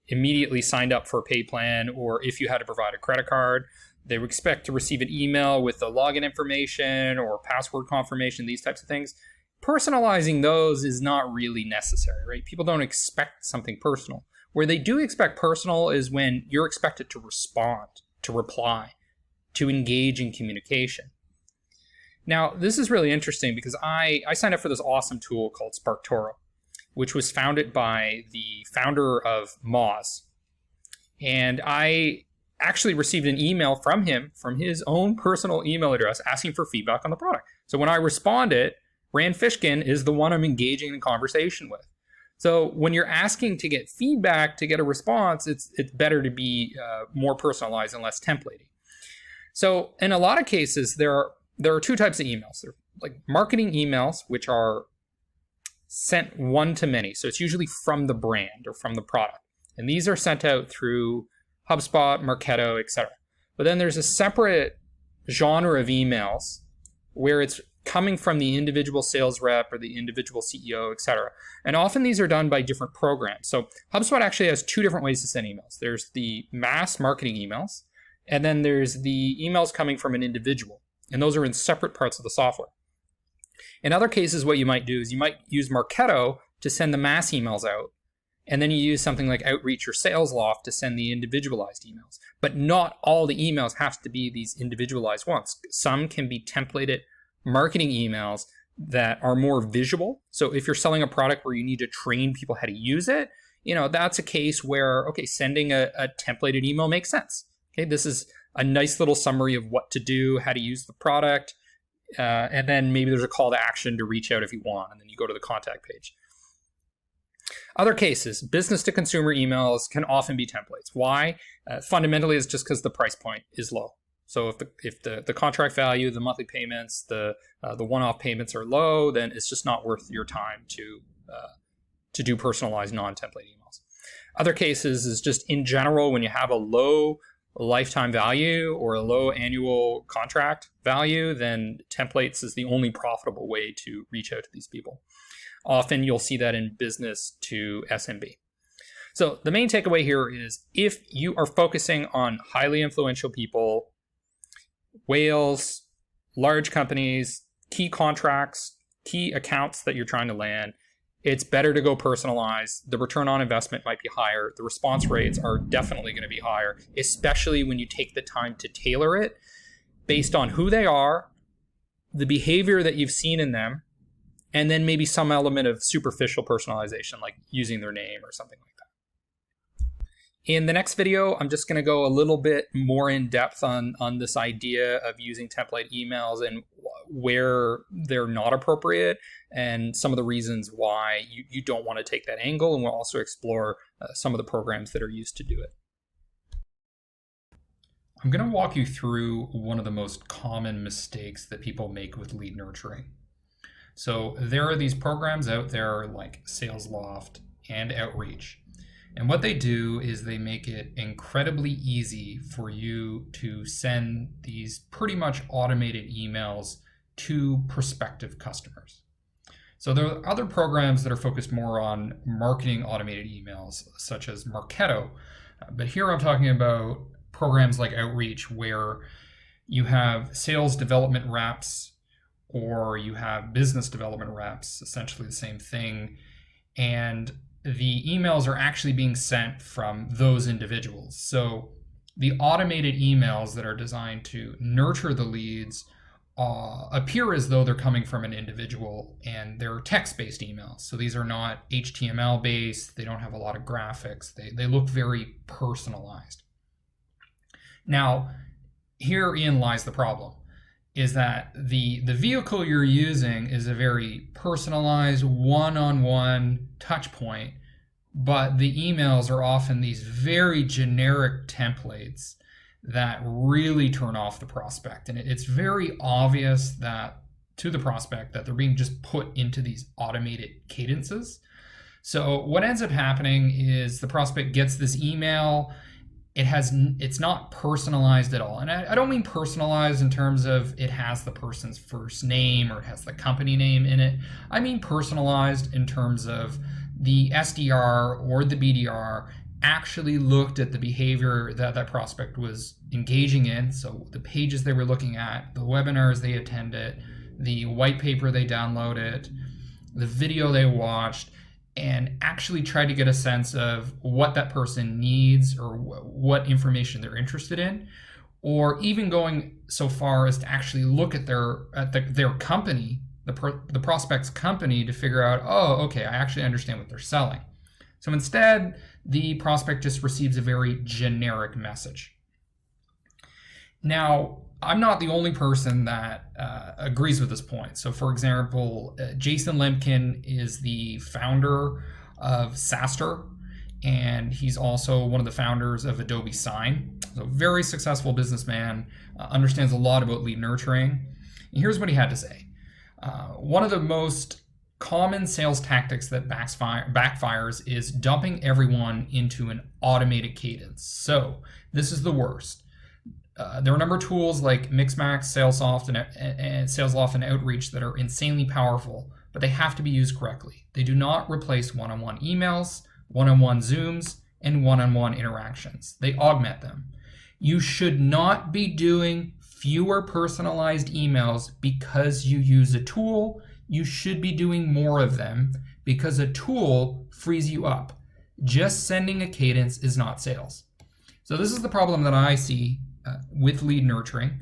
immediately signed up for a pay plan, or if you had to provide a credit card. They would expect to receive an email with the login information or password confirmation, these types of things. Personalizing those is not really necessary, right? People don't expect something personal. Where they do expect personal is when you're expected to respond, to reply, to engage in communication. Now, this is really interesting because I signed up for this awesome tool called SparkToro, which was founded by the founder of Moz. And I actually received an email from him, from his own personal email address, asking for feedback on the product. So when I responded, Rand Fishkin is the one I'm engaging in conversation with. So when you're asking to get feedback, to get a response, it's better to be more personalized and less templating. So in a lot of cases, there are two types of emails. There are like marketing emails, which are sent one to many. So it's usually from the brand or from the product. And these are sent out through HubSpot, Marketo, etc. But then there's a separate genre of emails where it's coming from the individual sales rep or the individual CEO, etc. And often these are done by different programs. So HubSpot actually has two different ways to send emails. There's the mass marketing emails, and then there's the emails coming from an individual. And those are in separate parts of the software. In other cases, what you might do is you might use Marketo to send the mass emails out, and then you use something like Outreach or Sales Loft to send the individualized emails. But not all the emails have to be these individualized ones. Some can be templated marketing emails that are more visual. So if you're selling a product where you need to train people how to use it, that's a case where, okay, sending a templated email makes sense. Okay, this is a nice little summary of what to do, how to use the product, and then maybe there's a call to action to reach out if you want, and then you go to the contact page. Other cases, business to consumer emails can often be templates. Why? Fundamentally, it's just because the price point is low. So if the contract value, the monthly payments, the one-off payments are low, then it's just not worth your time to do personalized non-template emails. Other cases is just in general, when you have a low lifetime value or a low annual contract value, then templates is the only profitable way to reach out to these people. Often you'll see that in business to SMB. So the main takeaway here is, if you are focusing on highly influential people, whales, large companies, key contracts, key accounts that you're trying to land, it's better to go personalized. The return on investment might be higher. The response rates are definitely going to be higher, especially when you take the time to tailor it based on who they are, the behavior that you've seen in them, and then maybe some element of superficial personalization, like using their name or something like that. In the next video, I'm just going to go a little bit more in depth on this idea of using template emails and where they're not appropriate and some of the reasons why you don't want to take that angle. And we'll also explore some of the programs that are used to do it. I'm going to walk you through one of the most common mistakes that people make with lead nurturing. So there are these programs out there like Salesloft and Outreach. And what they do is they make it incredibly easy for you to send these pretty much automated emails to prospective customers. So there are other programs that are focused more on marketing automated emails, such as Marketo. But here I'm talking about programs like Outreach, where you have sales development reps or you have business development reps, essentially the same thing. And the emails are actually being sent from those individuals. So the automated emails that are designed to nurture the leads appear as though they're coming from an individual, and they're text-based emails. So these are not HTML-based. They don't have a lot of graphics. They look very personalized. Now, herein lies the problem, is that the vehicle you're using is a very personalized one-on-one touch point, but the emails are often these very generic templates that really turn off the prospect. And it's very obvious that to the prospect that they're being just put into these automated cadences. So what ends up happening is the prospect gets this email. It's not personalized at all. And I don't mean personalized in terms of it has the person's first name or it has the company name in it. I mean personalized in terms of the SDR or the BDR actually looked at the behavior that that prospect was engaging in. So the pages they were looking at, the webinars they attended, the white paper they downloaded, the video they watched, and actually try to get a sense of what that person needs or what information they're interested in, or even going so far as to actually look at their company, the prospect's company, to figure out, oh, okay, I actually understand what they're selling. So instead, the prospect just receives a very generic message. Now, I'm not the only person that agrees with this point. So for example, Jason Lemkin is the founder of SaaStr, and he's also one of the founders of Adobe Sign. So very successful businessman, understands a lot about lead nurturing. And here's what he had to say. One of the most common sales tactics that backfires is dumping everyone into an automated cadence. So this is the worst. There are a number of tools like Mixmax, Salesloft, and Outreach that are insanely powerful, but they have to be used correctly. They do not replace one-on-one emails, one-on-one Zooms, and one-on-one interactions. They augment them. You should not be doing fewer personalized emails because you use a tool. You should be doing more of them because a tool frees you up. Just sending a cadence is not sales. So this is the problem that I see with lead nurturing,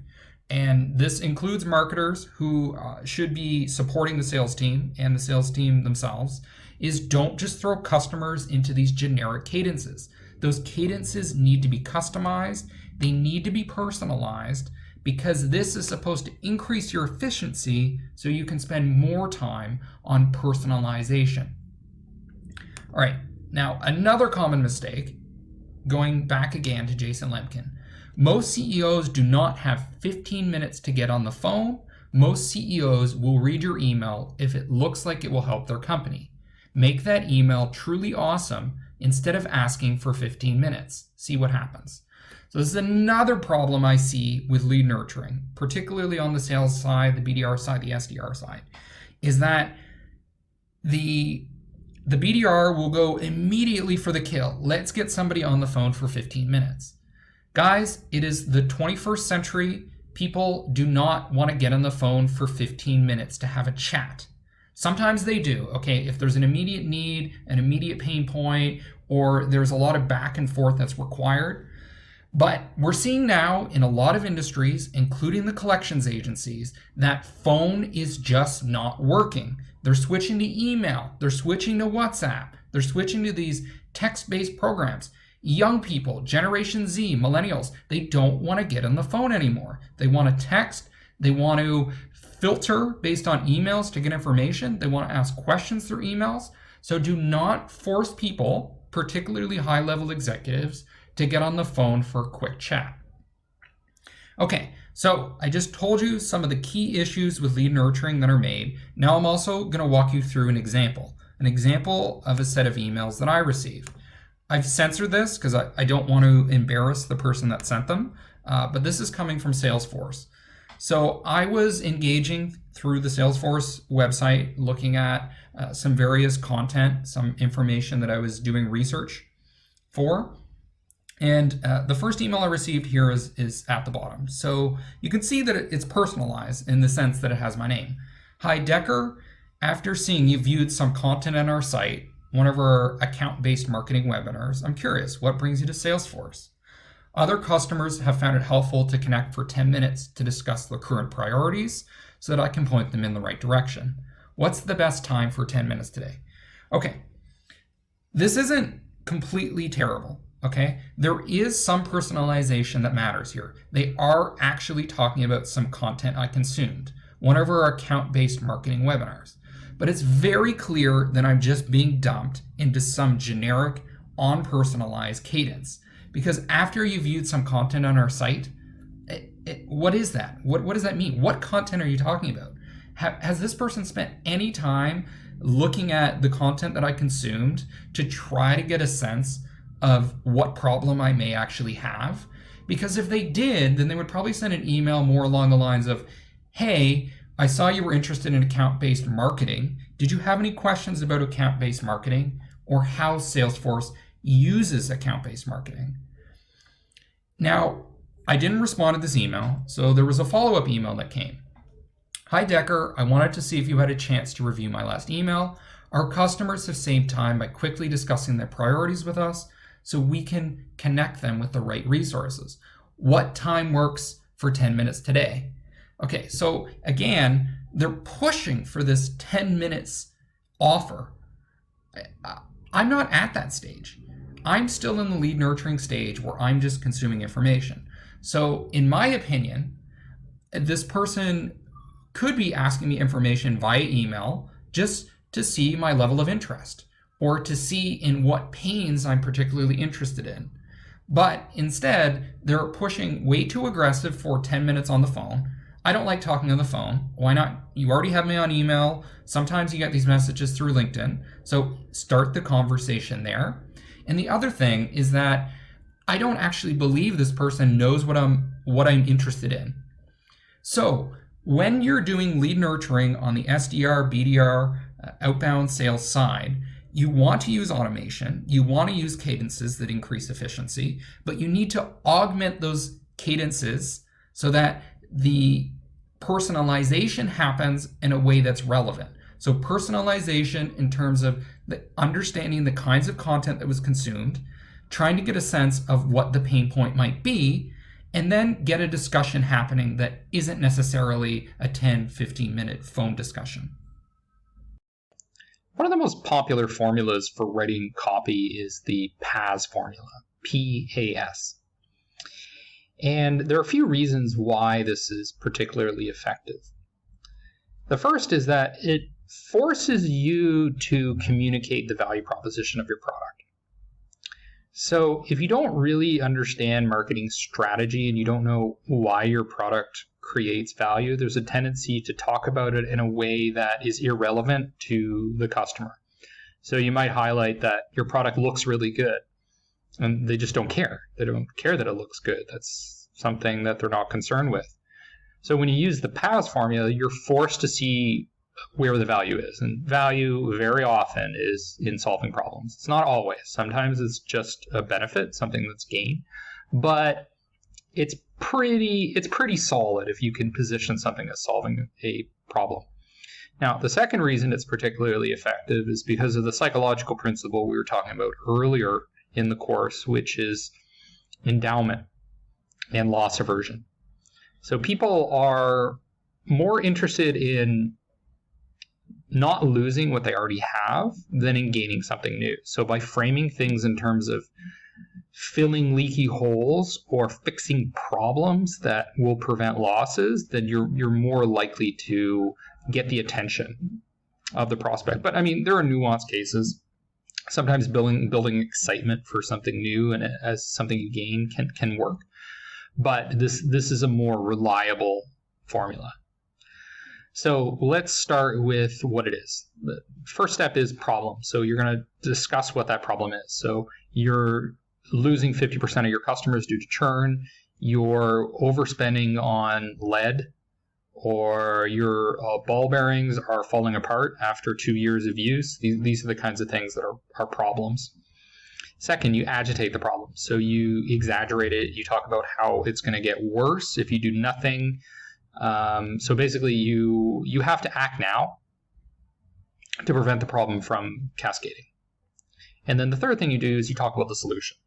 and this includes marketers who should be supporting the sales team and the sales team themselves, is don't just throw customers into these generic cadences. Those cadences need to be customized, they need to be personalized, because this is supposed to increase your efficiency so you can spend more time on personalization. All right, now another common mistake, going back again to Jason Lemkin. Most CEOs do not have 15 minutes to get on the phone. Most CEOs will read your email if it looks like it will help their company. Make that email truly awesome instead of asking for 15 minutes. See what happens. So this is another problem I see with lead nurturing, particularly on the sales side, the BDR side, the SDR side, is that the BDR will go immediately for the kill. Let's get somebody on the phone for 15 minutes. Guys, it is the 21st century. people do not want to get on the phone for 15 minutes to have a chat. Sometimes they do, okay? If there's an immediate need, an immediate pain point, or there's a lot of back and forth that's required. But we're seeing now in a lot of industries, including the collections agencies, that phone is just not working. They're switching to email, they're switching to WhatsApp, they're switching to these text-based programs. Young people, Generation Z, millennials, they don't want to get on the phone anymore. They want to text, they want to filter based on emails to get information, they want to ask questions through emails. So do not force people, particularly high-level executives, to get on the phone for a quick chat. Okay, so I just told you some of the key issues with lead nurturing that are made. Now I'm also going to walk you through an example of a set of emails that I received. I've censored this because I don't want to embarrass the person that sent them, but this is coming from Salesforce. So I was engaging through the Salesforce website, looking at some various content, some information that I was doing research for. And the first email I received here is at the bottom. So you can see that it's personalized in the sense that it has my name. Hi, Decker. After seeing you viewed some content on our site, one of our account-based marketing webinars, I'm curious, what brings you to Salesforce? Other customers have found it helpful to connect for 10 minutes to discuss their current priorities so that I can point them in the right direction. What's the best time for 10 minutes today? Okay, this isn't completely terrible. Okay, there is some personalization that matters here. They are actually talking about some content I consumed, one of our account-based marketing webinars. But it's very clear that I'm just being dumped into some generic, unpersonalized cadence. Because after you viewed some content on our site, what is that? What does that mean? What content are you talking about? Has this person spent any time looking at the content that I consumed to try to get a sense of what problem I may actually have? Because if they did, then they would probably send an email more along the lines of, hey, I saw you were interested in account-based marketing. Did you have any questions about account-based marketing or how Salesforce uses account-based marketing? Now, I didn't respond to this email, so there was a follow-up email that came. Hi, Decker. I wanted to see if you had a chance to review my last email. Our customers have saved time by quickly discussing their priorities with us, so we can connect them with the right resources. What time works for 10 minutes today? Okay, so again, they're pushing for this 10 minutes offer. I'm not at that stage. I'm still in the lead nurturing stage where I'm just consuming information. So in my opinion, this person could be asking me information via email just to see my level of interest, or to see in what pains I'm particularly interested in. But instead, they're pushing way too aggressive for 10 minutes on the phone. I don't like talking on the phone. Why not? You already have me on email. Sometimes you get these messages through LinkedIn. So start the conversation there. And the other thing is that I don't actually believe this person knows what I'm interested in. So when you're doing lead nurturing on the SDR, BDR, outbound sales side, you want to use automation, you want to use cadences that increase efficiency, but you need to augment those cadences so that the personalization happens in a way that's relevant. So personalization in terms of understanding the kinds of content that was consumed, trying to get a sense of what the pain point might be, and then get a discussion happening that isn't necessarily a 10, 15-minute phone discussion. One of the most popular formulas for writing copy is the PAS formula, P-A-S. And there are a few reasons why this is particularly effective. The first is that it forces you to communicate the value proposition of your product. So if you don't really understand marketing strategy and you don't know why your product creates value, there's a tendency to talk about it in a way that is irrelevant to the customer. So you might highlight that your product looks really good, and they just don't care. They don't care that it looks good. That's something that they're not concerned with. So when you use the PAS formula, you're forced to see where the value is. And value very often is in solving problems. It's not always. Sometimes it's just a benefit, something that's gained. But it's pretty solid if you can position something as solving a problem. Now, the second reason it's particularly effective is because of the psychological principle we were talking about earlier in the course, which is endowment and loss aversion. So people are more interested in not losing what they already have than in gaining something new. So by framing things in terms of filling leaky holes or fixing problems that will prevent losses, then you're more likely to get the attention of the prospect. But I mean, there are nuanced cases. Sometimes building excitement for something new and as something you gain can work. But this is a more reliable formula. So let's start with what it is. The first step is problem. So you're going to discuss what that problem is. So you're losing 50% of your customers due to churn. You're overspending on lead, or your ball bearings are falling apart after 2 years of use. These are the kinds of things that are problems. Second, you agitate the problem. So you exaggerate it. You talk about how it's going to get worse if you do nothing. So basically, you have to act now to prevent the problem from cascading. And then the third thing you do is you talk about the solution.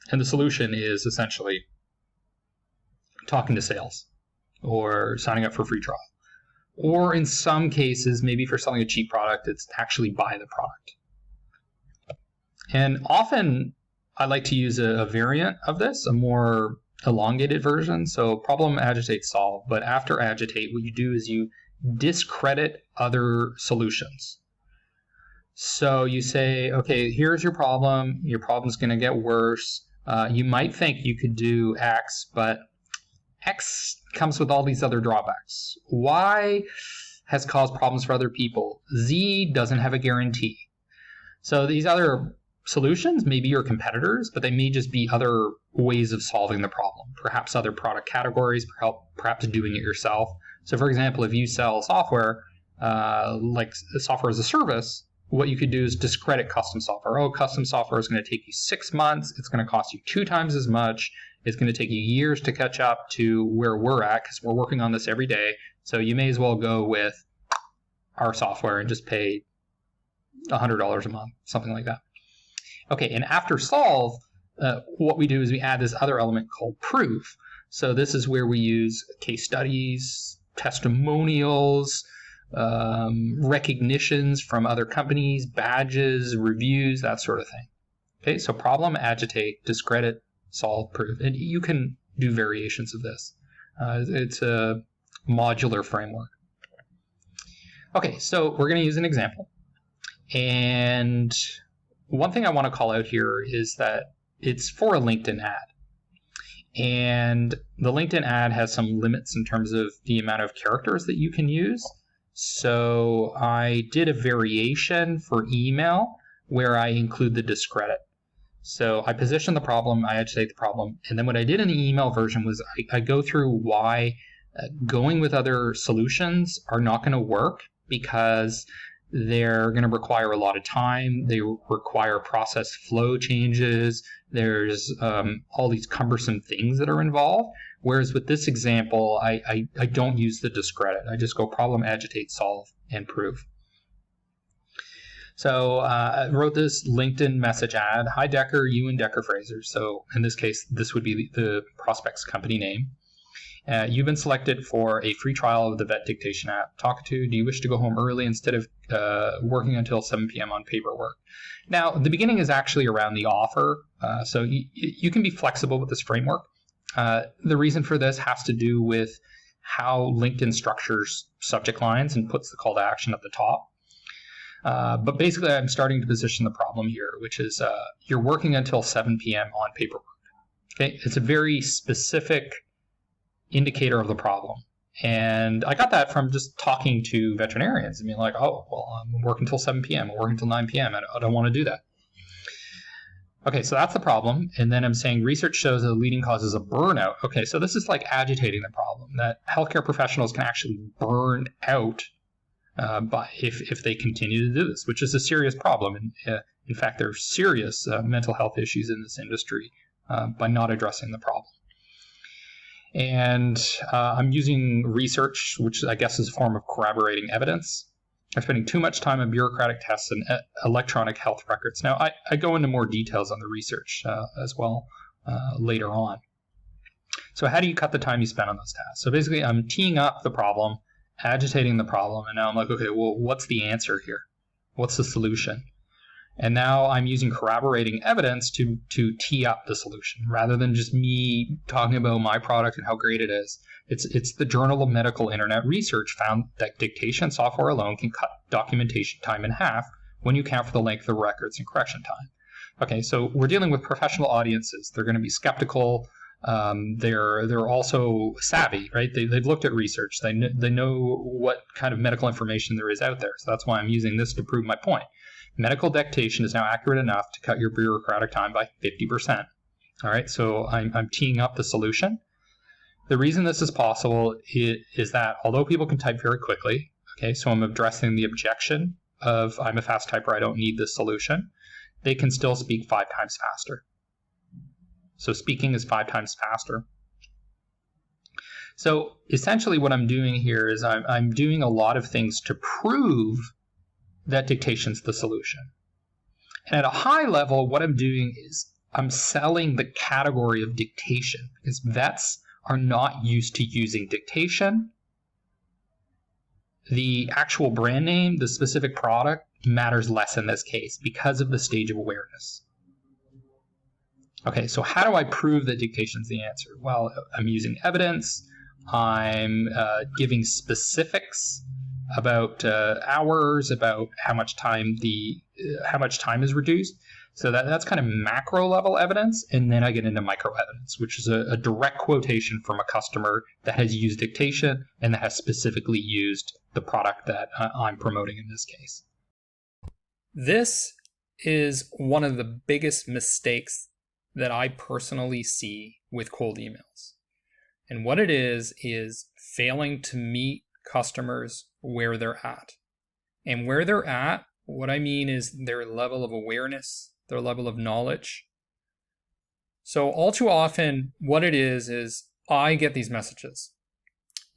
And the solution is essentially talking to sales or signing up for a free trial. Or in some cases, maybe for selling a cheap product, it's actually buy the product. And often I like to use a variant of this, a more elongated version. So problem, agitate, solve. But after agitate, what you do is you discredit other solutions. So you say, okay, here's your problem. Your problem's going to get worse. You might think you could do X, but X comes with all these other drawbacks. Y has caused problems for other people. Z doesn't have a guarantee. So these other solutions may be your competitors, but they may just be other ways of solving the problem. Perhaps other product categories, perhaps doing it yourself. So for example, if you sell software, like software as a service, what you could do is discredit custom software. Oh, custom software is going to take you 6 months. It's going to cost you 2 times as much. It's going to take you years to catch up to where we're at because we're working on this every day. So you may as well go with our software and just pay $100 a month, something like that. Okay, and after solve, what we do is we add this other element called prove. So this is where we use case studies, testimonials, recognitions from other companies, badges, reviews, that sort of thing. Okay, so problem, agitate, discredit, solve, prove. And you can do variations of this. It's a modular framework. Okay, so we're going to use an example. And one thing I want to call out here is that it's for a LinkedIn ad. And the LinkedIn ad has some limits in terms of the amount of characters that you can use. So I did a variation for email where I include the discredit. So I position the problem, I agitate the problem, and then what I did in the email version was I go through why going with other solutions are not going to work, because they're going to require a lot of time. They require process flow changes. There's all these cumbersome things that are involved. Whereas with this example, I don't use the discredit. I just go problem, agitate, solve, and prove. So I wrote this LinkedIn message ad. Hi, Decker, you and Decker Fraser. So in this case, this would be the prospect's company name. You've been selected for a free trial of the vet dictation app. Talkative, do you wish to go home early instead of working until 7 p.m. on paperwork? Now, the beginning is actually around the offer. So you can be flexible with this framework. The reason for this has to do with how LinkedIn structures subject lines and puts the call to action at the top. But basically, I'm starting to position the problem here, which is you're working until 7 p.m. on paperwork. Okay, it's a very specific indicator of the problem. And I got that from just talking to veterinarians and being like, oh, well, I'm working until 7 p.m. I'm working until 9 p.m. I don't want to do that. Okay, so that's the problem. And then I'm saying research shows that the leading causes of burnout. Okay, so this is like agitating the problem, that healthcare professionals can actually burn out if they continue to do this, which is a serious problem. And in fact, there are serious mental health issues in this industry by not addressing the problem. And I'm using research, which I guess is a form of corroborating evidence. I'm spending too much time on bureaucratic tests and electronic health records. Now, I go into more details on the research as well later on. So how do you cut the time you spend on those tasks? So basically, I'm teeing up the problem, agitating the problem, and now I'm like, okay, well, what's the answer here? What's the solution? And now I'm using corroborating evidence to tee up the solution rather than just me talking about my product and how great it is. It's the Journal of Medical Internet Research found that dictation software alone can cut documentation time in half when you account for the length of records and correction time. Okay, so we're dealing with professional audiences. They're going to be skeptical. They're also savvy, right? They've looked at research. They know what kind of medical information there is out there. So that's why I'm using this to prove my point. Medical dictation is now accurate enough to cut your bureaucratic time by 50%. All right, so I'm teeing up the solution. The reason this is possible is that although people can type very quickly, okay, so I'm addressing the objection of I'm a fast typer, I don't need this solution, they can still speak 5 times faster. So speaking is 5 times faster. So essentially what I'm doing here is I'm doing a lot of things to prove that dictation's the solution. And at a high level, what I'm doing is I'm selling the category of dictation because vets are not used to using dictation. The actual brand name, the specific product, matters less in this case because of the stage of awareness. Okay, so how do I prove that dictation's the answer? Well, I'm using evidence. I'm giving specifics about hours, about how much time is reduced. So that's kind of macro level evidence, and then I get into micro evidence, which is a direct quotation from a customer that has used dictation and that has specifically used the product that I'm promoting in this case. This is one of the biggest mistakes that I personally see with cold emails. And what it is failing to meet customers where they're at. And where they're at, what I mean is their level of awareness, their level of knowledge. So all too often, what it is I get these messages.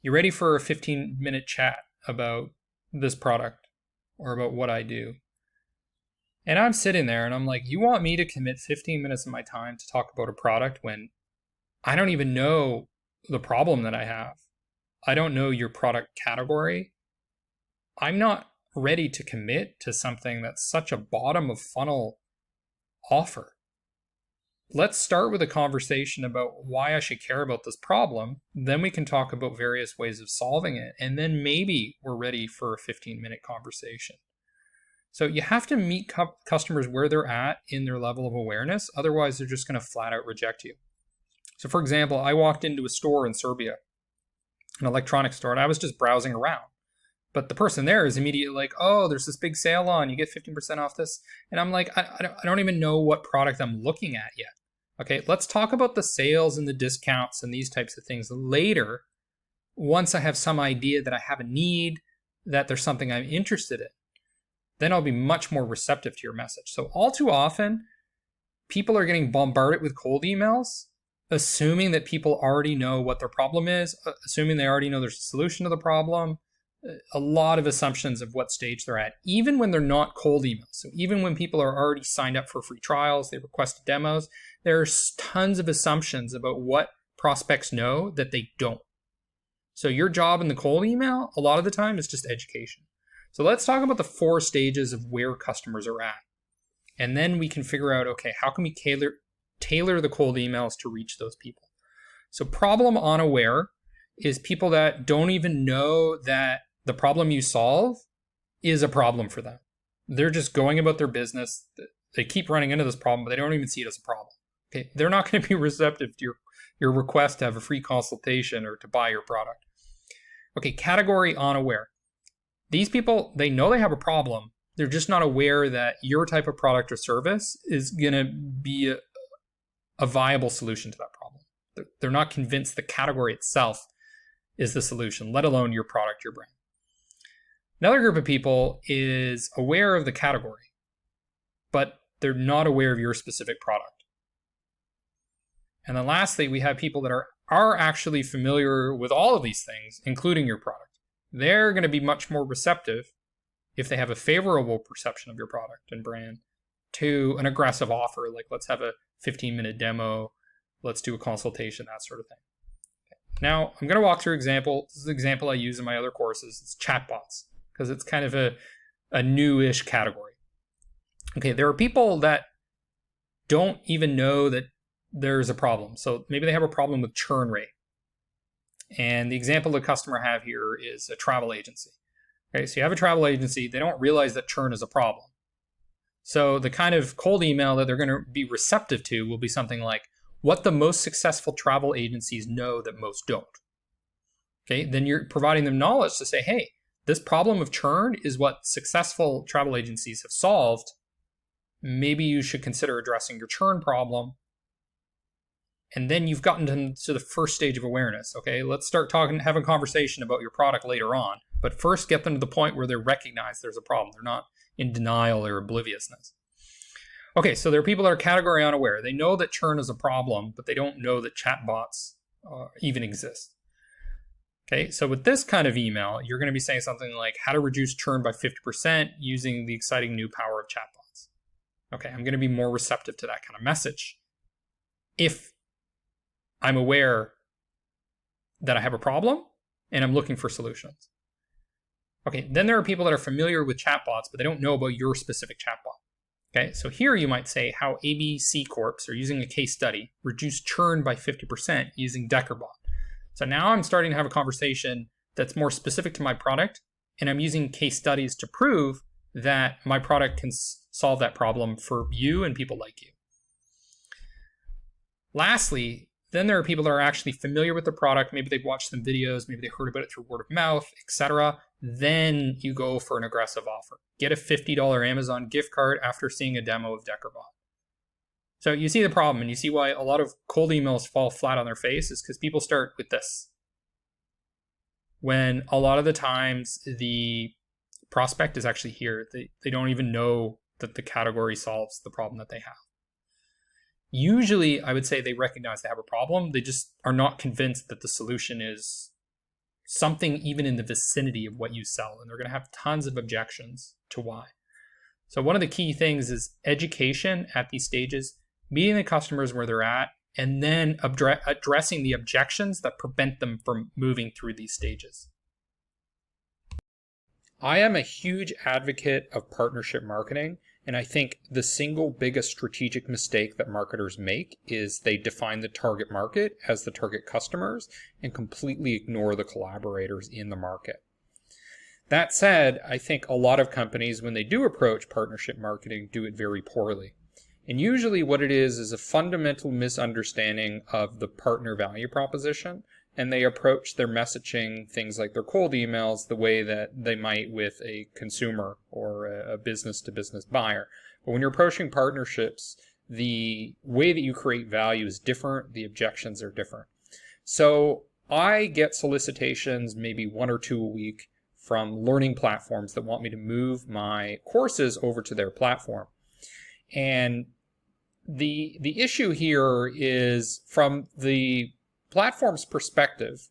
You ready for a 15-minute chat about this product or about what I do? And I'm sitting there and I'm like, you want me to commit 15 minutes of my time to talk about a product when I don't even know the problem that I have? I don't know your product category. I'm not ready to commit to something that's such a bottom of funnel offer. Let's start with a conversation about why I should care about this problem. Then we can talk about various ways of solving it. And then maybe we're ready for a 15-minute conversation. So you have to meet customers where they're at in their level of awareness. Otherwise, they're just going to flat out reject you. So for example, I walked into a store in Serbia, an electronics store, and I was just browsing around. But the person there is immediately like, oh, there's this big sale on, you get 15% off this. And I'm like, I don't even know what product I'm looking at yet. Okay, let's talk about the sales and the discounts and these types of things later, once I have some idea that I have a need, that there's something I'm interested in. Then I'll be much more receptive to your message. So all too often, people are getting bombarded with cold emails, assuming that people already know what their problem is, assuming they already know there's a solution to the problem, a lot of assumptions of what stage they're at, even when they're not cold emails. So even when people are already signed up for free trials, they requested demos, there's tons of assumptions about what prospects know that they don't. So your job in the cold email, a lot of the time, is just education. So let's talk about the 4 stages of where customers are at. And then we can figure out, okay, how can we tailor the cold emails to reach those people? So problem unaware is people that don't even know that the problem you solve is a problem for them. They're just going about their business. They keep running into this problem, but they don't even see it as a problem. Okay, they're not going to be receptive to your request to have a free consultation or to buy your product. Okay, category unaware. These people, they know they have a problem. They're just not aware that your type of product or service is going to be a viable solution to that problem. They're not convinced the category itself is the solution, let alone your product, your brand. Another group of people is aware of the category, but they're not aware of your specific product. And then lastly, we have people that are are actually familiar with all of these things, including your product, they're going to be much more receptive if they have a favorable perception of your product and brand to an aggressive offer, like let's have a 15-minute demo, let's do a consultation, that sort of thing. Now, I'm going to walk through example. This is an example I use in my other courses. It's chatbots, because it's kind of a newish category. Okay, there are people that don't even know that there's a problem. So maybe they have a problem with churn rate. And the example the customer have here is a travel agency. Okay, so you have a travel agency, they don't realize that churn is a problem. So the kind of cold email that they're going to be receptive to will be something like, what the most successful travel agencies know that most don't. Okay, then you're providing them knowledge to say, hey, this problem of churn is what successful travel agencies have solved. Maybe you should consider addressing your churn problem. And then you've gotten to the first stage of awareness. Okay, let's start having a conversation about your product later on. But first get them to the point where they recognize there's a problem. They're not in denial or obliviousness. Okay, so there are people that are category unaware. They know that churn is a problem, but they don't know that chatbots even exist. Okay, so with this kind of email, you're going to be saying something like how to reduce churn by 50% using the exciting new power of chatbots. Okay, I'm going to be more receptive to that kind of message if I'm aware that I have a problem and I'm looking for solutions. Okay, then there are people that are familiar with chatbots, but they don't know about your specific chatbot. Okay, so here you might say how ABC Corps are using a case study reduced churn by 50% using Deckerbot. So now I'm starting to have a conversation that's more specific to my product, and I'm using case studies to prove that my product can solve that problem for you and people like you. Lastly, then there are people that are actually familiar with the product. Maybe they've watched some videos, maybe they heard about it through word of mouth, etc. Then you go for an aggressive offer. Get a $50 Amazon gift card after seeing a demo of Deckerbot. So you see the problem, and you see why a lot of cold emails fall flat on their face is because people start with this. When a lot of the times the prospect is actually here. They don't even know that the category solves the problem that they have. Usually, I would say they recognize they have a problem. They just are not convinced that the solution is something even in the vicinity of what you sell. And they're going to have tons of objections to why. So one of the key things is education at these stages, meeting the customers where they're at, and then addressing the objections that prevent them from moving through these stages. I am a huge advocate of partnership marketing. And I think the single biggest strategic mistake that marketers make is they define the target market as the target customers and completely ignore the collaborators in the market. That said, I think a lot of companies, when they do approach partnership marketing, do it very poorly. And usually what it is a fundamental misunderstanding of the partner value proposition. And they approach their messaging, things like their cold emails, the way that they might with a consumer or a business-to-business buyer. But when you're approaching partnerships, the way that you create value is different. The objections are different. So I get solicitations maybe 1 or 2 a week from learning platforms that want me to move my courses over to their platform. And the issue here is from the platform's perspective,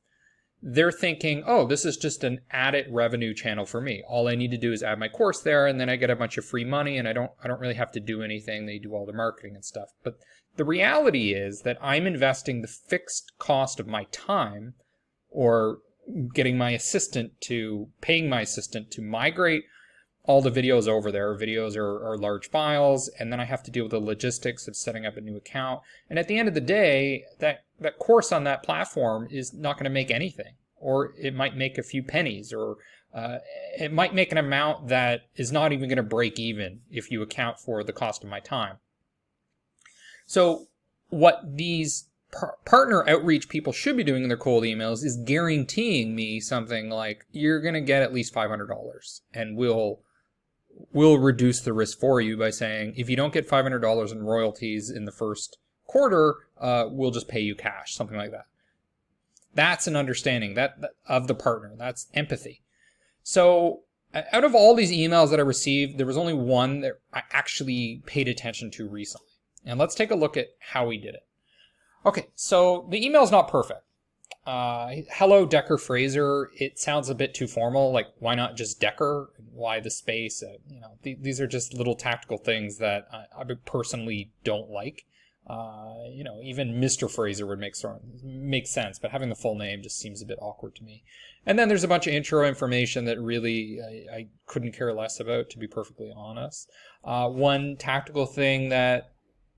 they're thinking, oh, this is just an added revenue channel for me. All I need to do is add my course there, and then I get a bunch of free money, and I don't really have to do anything. They do all the marketing and stuff. But the reality is that I'm investing the fixed cost of my time, or getting my assistant to, paying my assistant to migrate all the videos over there. Videos are large files, and then I have to deal with the logistics of setting up a new account. And at the end of the day, that course on that platform is not going to make anything, or it might make a few pennies, or it might make an amount that is not even going to break even if you account for the cost of my time. So what these partner outreach people should be doing in their cold emails is guaranteeing me something like, you're going to get at least $500, and we'll reduce the risk for you by saying, if you don't get $500 in royalties in the first quarter, we'll just pay you cash, something like that. That's an understanding that of the partner. That's empathy. So out of all these emails that I received, there was only one that I actually paid attention to recently. And let's take a look at how we did it. Okay, so the email is not perfect. Hello, Decker Fraser. It sounds a bit too formal. Like, why not just Decker? Why the space? These are just little tactical things that I personally don't like. Even Mr. Fraser would make sense, but having the full name just seems a bit awkward to me. And then there's a bunch of intro information that really I couldn't care less about, to be perfectly honest. One tactical thing that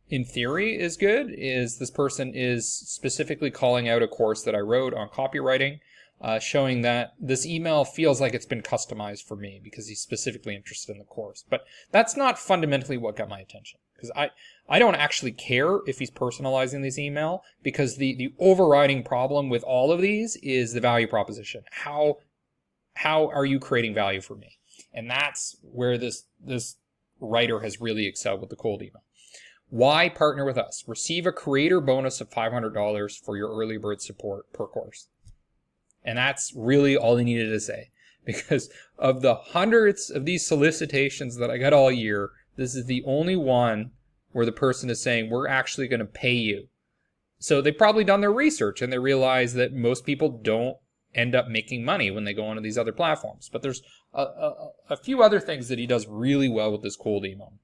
in theory is good is this person is specifically calling out a course that I wrote on copywriting, showing that this email feels like it's been customized for me because he's specifically interested in the course. But that's not fundamentally what got my attention, because I don't actually care if he's personalizing this email, because the overriding problem with all of these is the value proposition. How are you creating value for me? And that's where this writer has really excelled with the cold email. Why partner with us? Receive a creator bonus of $500 for your early bird support per course. And that's really all he needed to say, because of the hundreds of these solicitations that I got all year, this is the only one where the person is saying, we're actually going to pay you. So they've probably done their research and they realize that most people don't end up making money when they go onto these other platforms. But there's a few other things that he does really well with this cold email.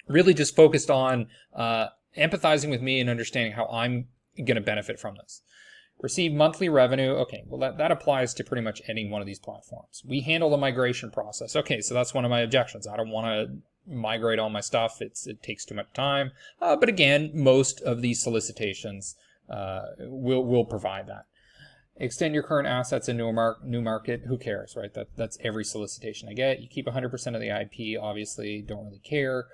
Really just focused on empathizing with me and understanding how I'm going to benefit from this. Receive monthly revenue. Okay, well, that applies to pretty much any one of these platforms. We handle the migration process. Okay, so that's one of my objections. I don't want to migrate all my stuff. It takes too much time. But again, most of these solicitations will provide that. Extend your current assets into a new market. Who cares, right? That's every solicitation I get. You keep 100% of the IP, obviously, don't really care.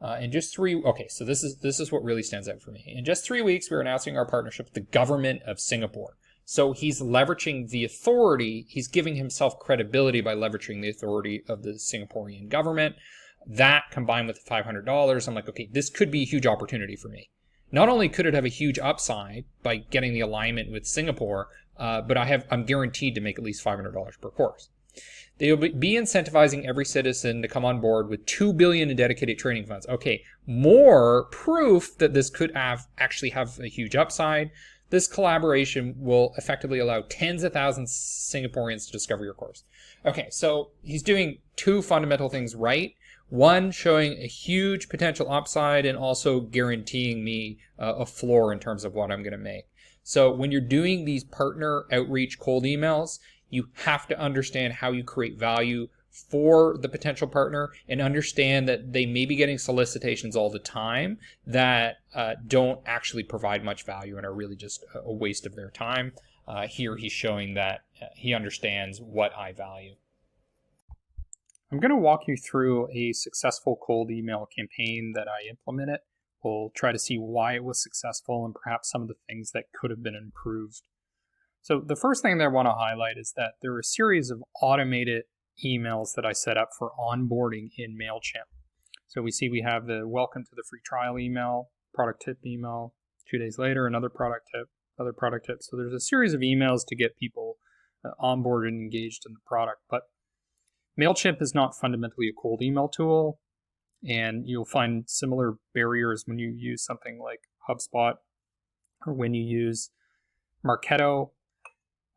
So this is what really stands out for me. In just 3 weeks, we're announcing our partnership with the government of Singapore. So he's leveraging the authority. He's giving himself credibility by leveraging the authority of the Singaporean government. That combined with the $500, I'm like, okay, this could be a huge opportunity for me. Not only could it have a huge upside by getting the alignment with Singapore, but I'm guaranteed to make at least $500 per course. They'll be incentivizing every citizen to come on board with $2 billion in dedicated training funds. Okay, more proof that this could actually have a huge upside. This collaboration will effectively allow tens of thousands of Singaporeans to discover your course. Okay, so he's doing two fundamental things right. One, showing a huge potential upside and also guaranteeing me a floor in terms of what I'm going to make. So when you're doing these partner outreach cold emails, you have to understand how you create value for the potential partner and understand that they may be getting solicitations all the time that don't actually provide much value and are really just a waste of their time. Here he's showing that he understands what I value. I'm going to walk you through a successful cold email campaign that I implemented. We'll try to see why it was successful and perhaps some of the things that could have been improved. So the first thing that I want to highlight is that there are a series of automated emails that I set up for onboarding in MailChimp. So we have the welcome to the free trial email, product tip email, 2 days later, another product tip, other product tip. So there's a series of emails to get people onboarded and engaged in the product. But MailChimp is not fundamentally a cold email tool, and you'll find similar barriers when you use something like HubSpot or when you use Marketo.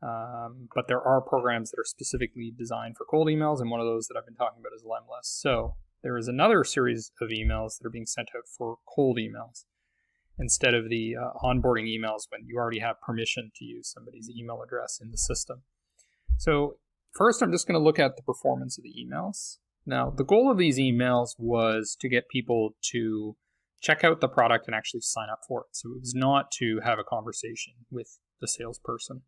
But there are programs that are specifically designed for cold emails, and one of those that I've been talking about is Lemlist. So there is another series of emails that are being sent out for cold emails instead of the onboarding emails when you already have permission to use somebody's email address in the system. So first, I'm just going to look at the performance of the emails. Now, the goal of these emails was to get people to check out the product and actually sign up for it. So it was not to have a conversation with the salesperson.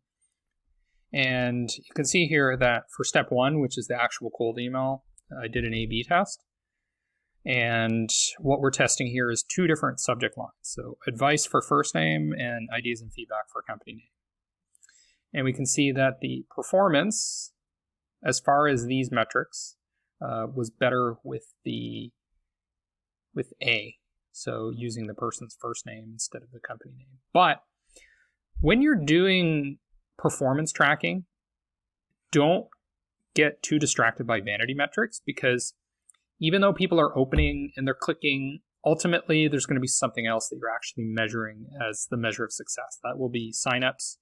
And you can see here that for step one, which is the actual cold email, I did an A/B test. And what we're testing here is two different subject lines. So advice for first name and ideas and feedback for company name. And we can see that the performance, as far as these metrics, was better with A. So using the person's first name instead of the company name. But when you're doing performance tracking, don't get too distracted by vanity metrics, because even though people are opening and they're clicking, ultimately there's going to be something else that you're actually measuring as the measure of success. That will be signups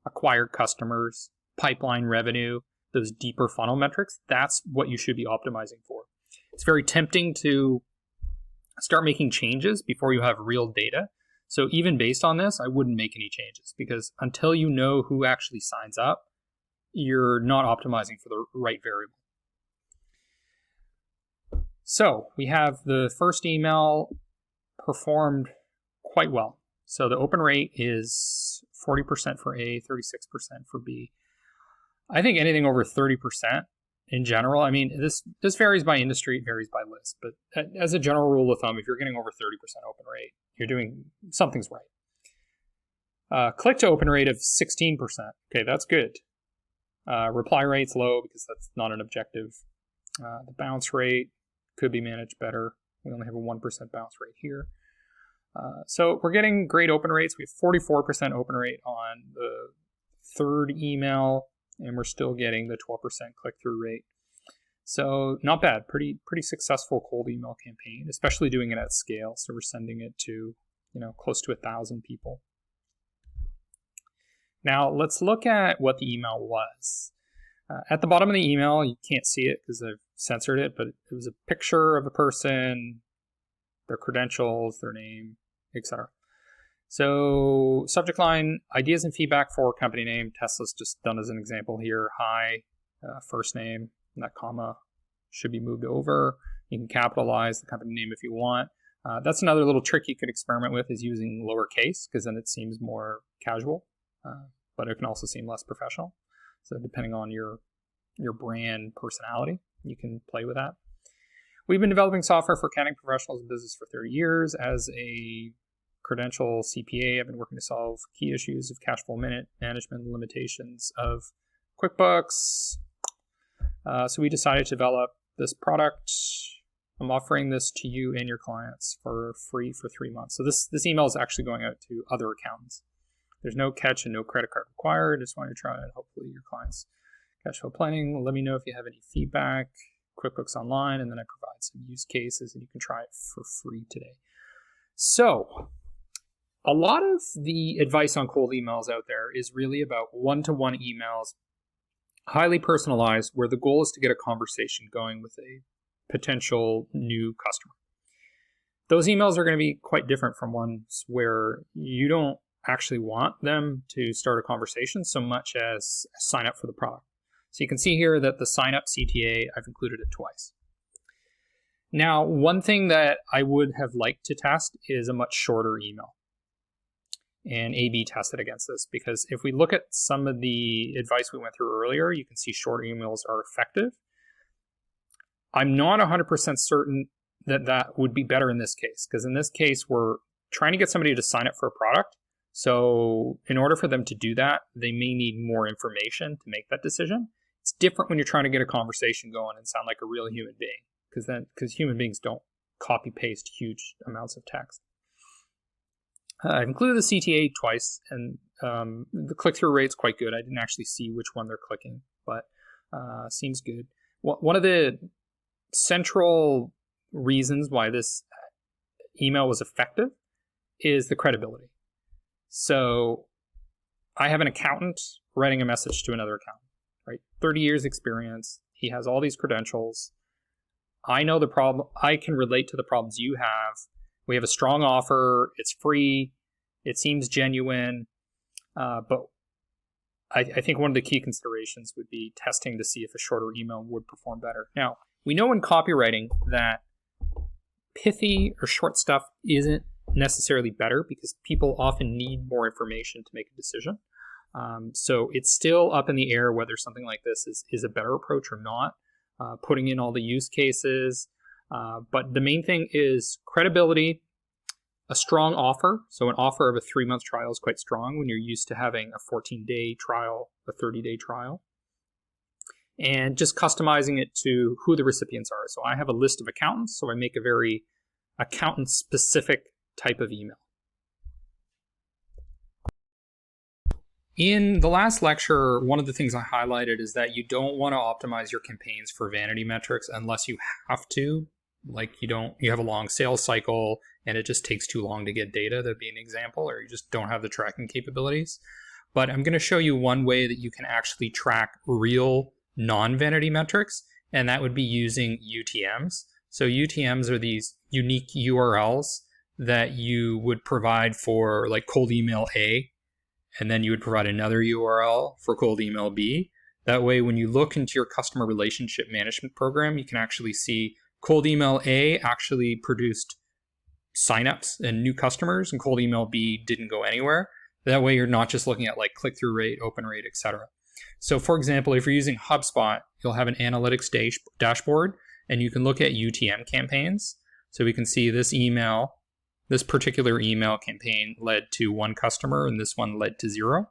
acquired customers, pipeline revenue, those deeper funnel metrics. That's what you should be optimizing for. It's very tempting to start making changes before you have real data. So even based on this, I wouldn't make any changes, because until you know who actually signs up, you're not optimizing for the right variable. So we have the first email performed quite well. So the open rate is 40% for A, 36% for B. I think anything over 30% in general, I mean, this varies by industry, it varies by list, but as a general rule of thumb, if you're getting over 30% open rate, you're doing something's right. Click to open rate of 16%. Okay, that's good. Reply rate's low because that's not an objective. The bounce rate could be managed better. We only have a 1% bounce rate here. So we're getting great open rates. We have 44% open rate on the third email, and we're still getting the 12% click-through rate. So not bad. Pretty successful cold email campaign, especially doing it at scale. So we're sending it to, close to 1,000 people. Now let's look at what the email was. At the bottom of the email, you can't see it because I've censored it, but it was a picture of a person, their credentials, their name, etc. So subject line, ideas and feedback for company name. Tesla's just done as an example here. Hi, first name, and that comma should be moved over. You can capitalize the company name if you want. That's another little trick you could experiment with, is using lowercase, because then it seems more casual, but it can also seem less professional. So depending on your brand personality, you can play with that. We've been developing software for accounting professionals in business for 30 years. As a credential CPA, I've been working to solve key issues of cash flow management and limitations of QuickBooks. So we decided to develop this product. I'm offering this to you and your clients for free for 3 months. So this email is actually going out to other accountants. There's no catch and no credit card required. Just want to try it. Hopefully your clients cash flow planning. Let me know if you have any feedback. QuickBooks Online, and then I provide some use cases, and you can try it for free today. So a lot of the advice on cold emails out there is really about one-to-one emails, highly personalized, where the goal is to get a conversation going with a potential new customer. Those emails are going to be quite different from ones where you don't actually want them to start a conversation so much as sign up for the product. So you can see here that the sign up CTA, I've included it twice. Now, one thing that I would have liked to test is a much shorter email and A/B test it against this, because if we look at some of the advice we went through earlier, you can see shorter emails are effective. I'm not 100% certain that that would be better in this case, because in this case, we're trying to get somebody to sign up for a product. So in order for them to do that, they may need more information to make that decision. It's different when you're trying to get a conversation going and sound like a real human being, because human beings don't copy paste huge amounts of text. I've included the CTA twice, and the click-through rate's quite good. I didn't actually see which one they're clicking, but seems good. One of the central reasons why this email was effective is the credibility. So I have an accountant writing a message to another accountant, right? 30 years experience. He has all these credentials. I know the problem. I can relate to the problems you have. We have a strong offer. It's free. It seems genuine. But I think one of the key considerations would be testing to see if a shorter email would perform better. Now, we know in copywriting that pithy or short stuff isn't necessarily better, because people often need more information to make a decision. So it's still up in the air whether something like this is a better approach or not, putting in all the use cases. But the main thing is credibility, a strong offer. So an offer of a 3-month trial is quite strong when you're used to having a 14-day trial, a 30-day trial. And just customizing it to who the recipients are. So I have a list of accountants, so I make a very accountant-specific type of email. In the last lecture, one of the things I highlighted is that you don't want to optimize your campaigns for vanity metrics unless you have to. Like you have a long sales cycle and it just takes too long to get data. That'd be an example, or you just don't have the tracking capabilities. But I'm going to show you one way that you can actually track real non-vanity metrics, and that would be using UTMs. So UTMs are these unique URLs that you would provide for like cold email A, and then you would provide another URL for cold email B. That way, when you look into your customer relationship management program, you can actually see cold email A actually produced signups and new customers, and cold email B didn't go anywhere. That way, you're not just looking at like click-through rate, open rate, etc. So for example, if you're using HubSpot, you'll have an analytics dashboard, and you can look at UTM campaigns. So we can see this particular email campaign led to 1 customer, and this one led to 0.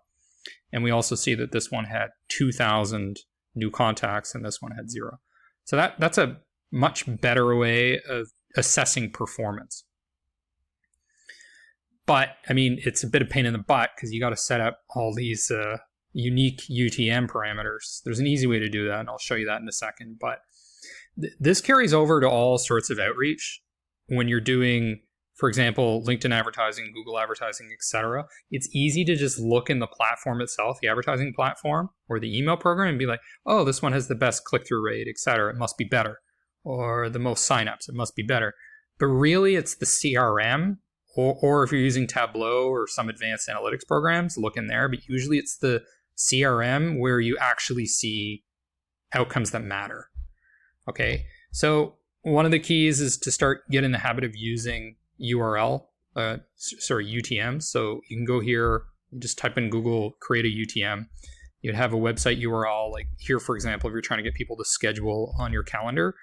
And we also see that this one had 2,000 new contacts, and this one had 0. So that's a much better way of assessing performance. But I mean, it's a bit of pain in the butt because you got to set up all these unique UTM parameters. There's an easy way to do that, and I'll show you that in a second. But this carries over to all sorts of outreach when you're doing, for example, LinkedIn advertising, Google advertising, etc. It's easy to just look in the platform itself, the advertising platform or the email program, and be like, oh, this one has the best click-through rate, etc. It must be better. Or the most signups, it must be better. But really, it's the CRM, or if you're using Tableau or some advanced analytics programs, look in there. But usually it's the CRM where you actually see outcomes that matter. Okay, so one of the keys is to start getting the habit of using UTMs. So you can go here, just type in Google, create a UTM. You'd have a website URL, like here, for example, if you're trying to get people to schedule on your calendar,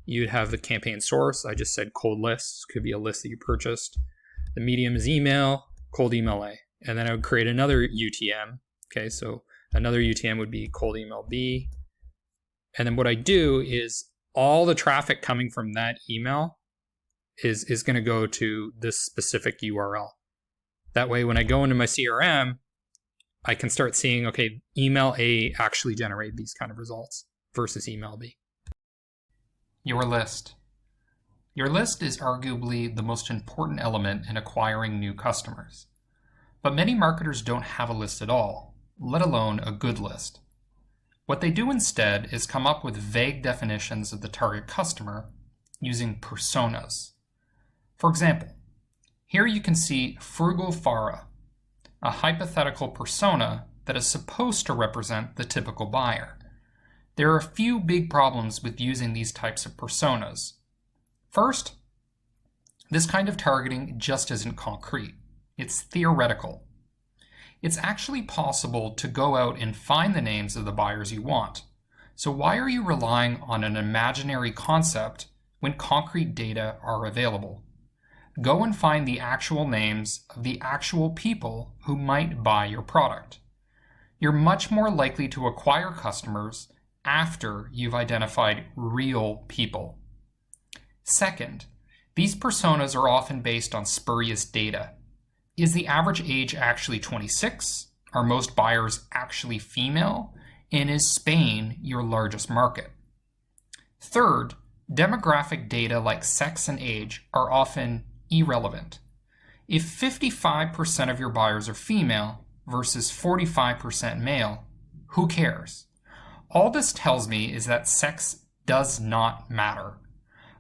you'd have the campaign source. I just said cold lists, could be a list that you purchased. The medium is email, cold email A. And then I would create another UTM. Okay, so another UTM would be cold email B. And then what I do is all the traffic coming from that email is going to go to this specific URL. That way, when I go into my CRM, I can start seeing, okay, email A actually generate these kind of results versus email B. Your list. Your list is arguably the most important element in acquiring new customers. But many marketers don't have a list at all, let alone a good list. What they do instead is come up with vague definitions of the target customer using personas. For example, here you can see Frugal Farah, a hypothetical persona that is supposed to represent the typical buyer. There are a few big problems with using these types of personas. First, this kind of targeting just isn't concrete. It's theoretical. It's actually possible to go out and find the names of the buyers you want. So why are you relying on an imaginary concept when concrete data are available? Go and find the actual names of the actual people who might buy your product. You're much more likely to acquire customers after you've identified real people. Second, these personas are often based on spurious data. Is the average age actually 26? Are most buyers actually female? And is Spain your largest market? Third, demographic data like sex and age are often irrelevant. If 55% of your buyers are female versus 45% male, who cares? All this tells me is that sex does not matter.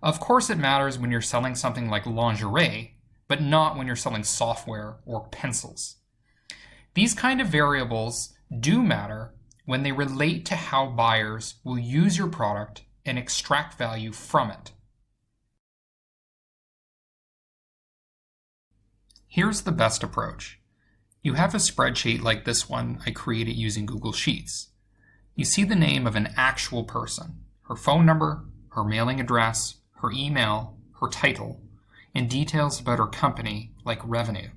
Of course it matters when you're selling something like lingerie, but not when you're selling software or pencils. These kind of variables do matter when they relate to how buyers will use your product and extract value from it. Here's the best approach. You have a spreadsheet like this one I created using Google Sheets. You see the name of an actual person, her phone number, her mailing address, her email, her title, and details about her company like revenue.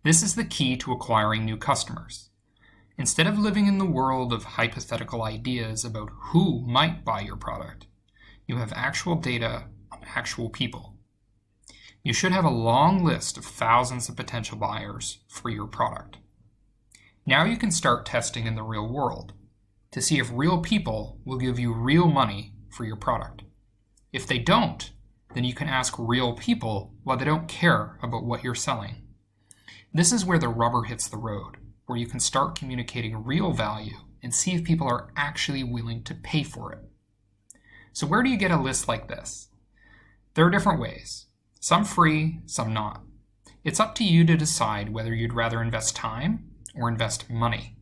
This is the key to acquiring new customers. Instead of living in the world of hypothetical ideas about who might buy your product, you have actual data on actual people. You should have a long list of thousands of potential buyers for your product. Now you can start testing in the real world to see if real people will give you real money for your product. If they don't, then you can ask real people why they don't care about what you're selling. This is where the rubber hits the road. where you can start communicating real value and see if people are actually willing to pay for it. So where do you get a list like this? There are different ways, some free, some not. It's up to you to decide whether you'd rather invest time or invest money.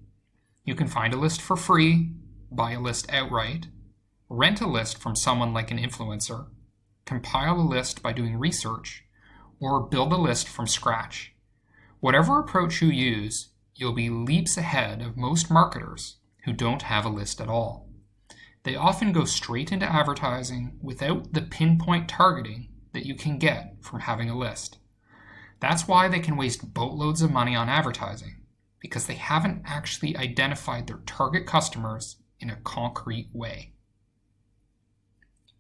You can find a list for free, buy a list outright, rent a list from someone like an influencer, compile a list by doing research, or build a list from scratch. Whatever approach you use, you'll be leaps ahead of most marketers who don't have a list at all. They often go straight into advertising without the pinpoint targeting that you can get from having a list. That's why they can waste boatloads of money on advertising, because they haven't actually identified their target customers in a concrete way.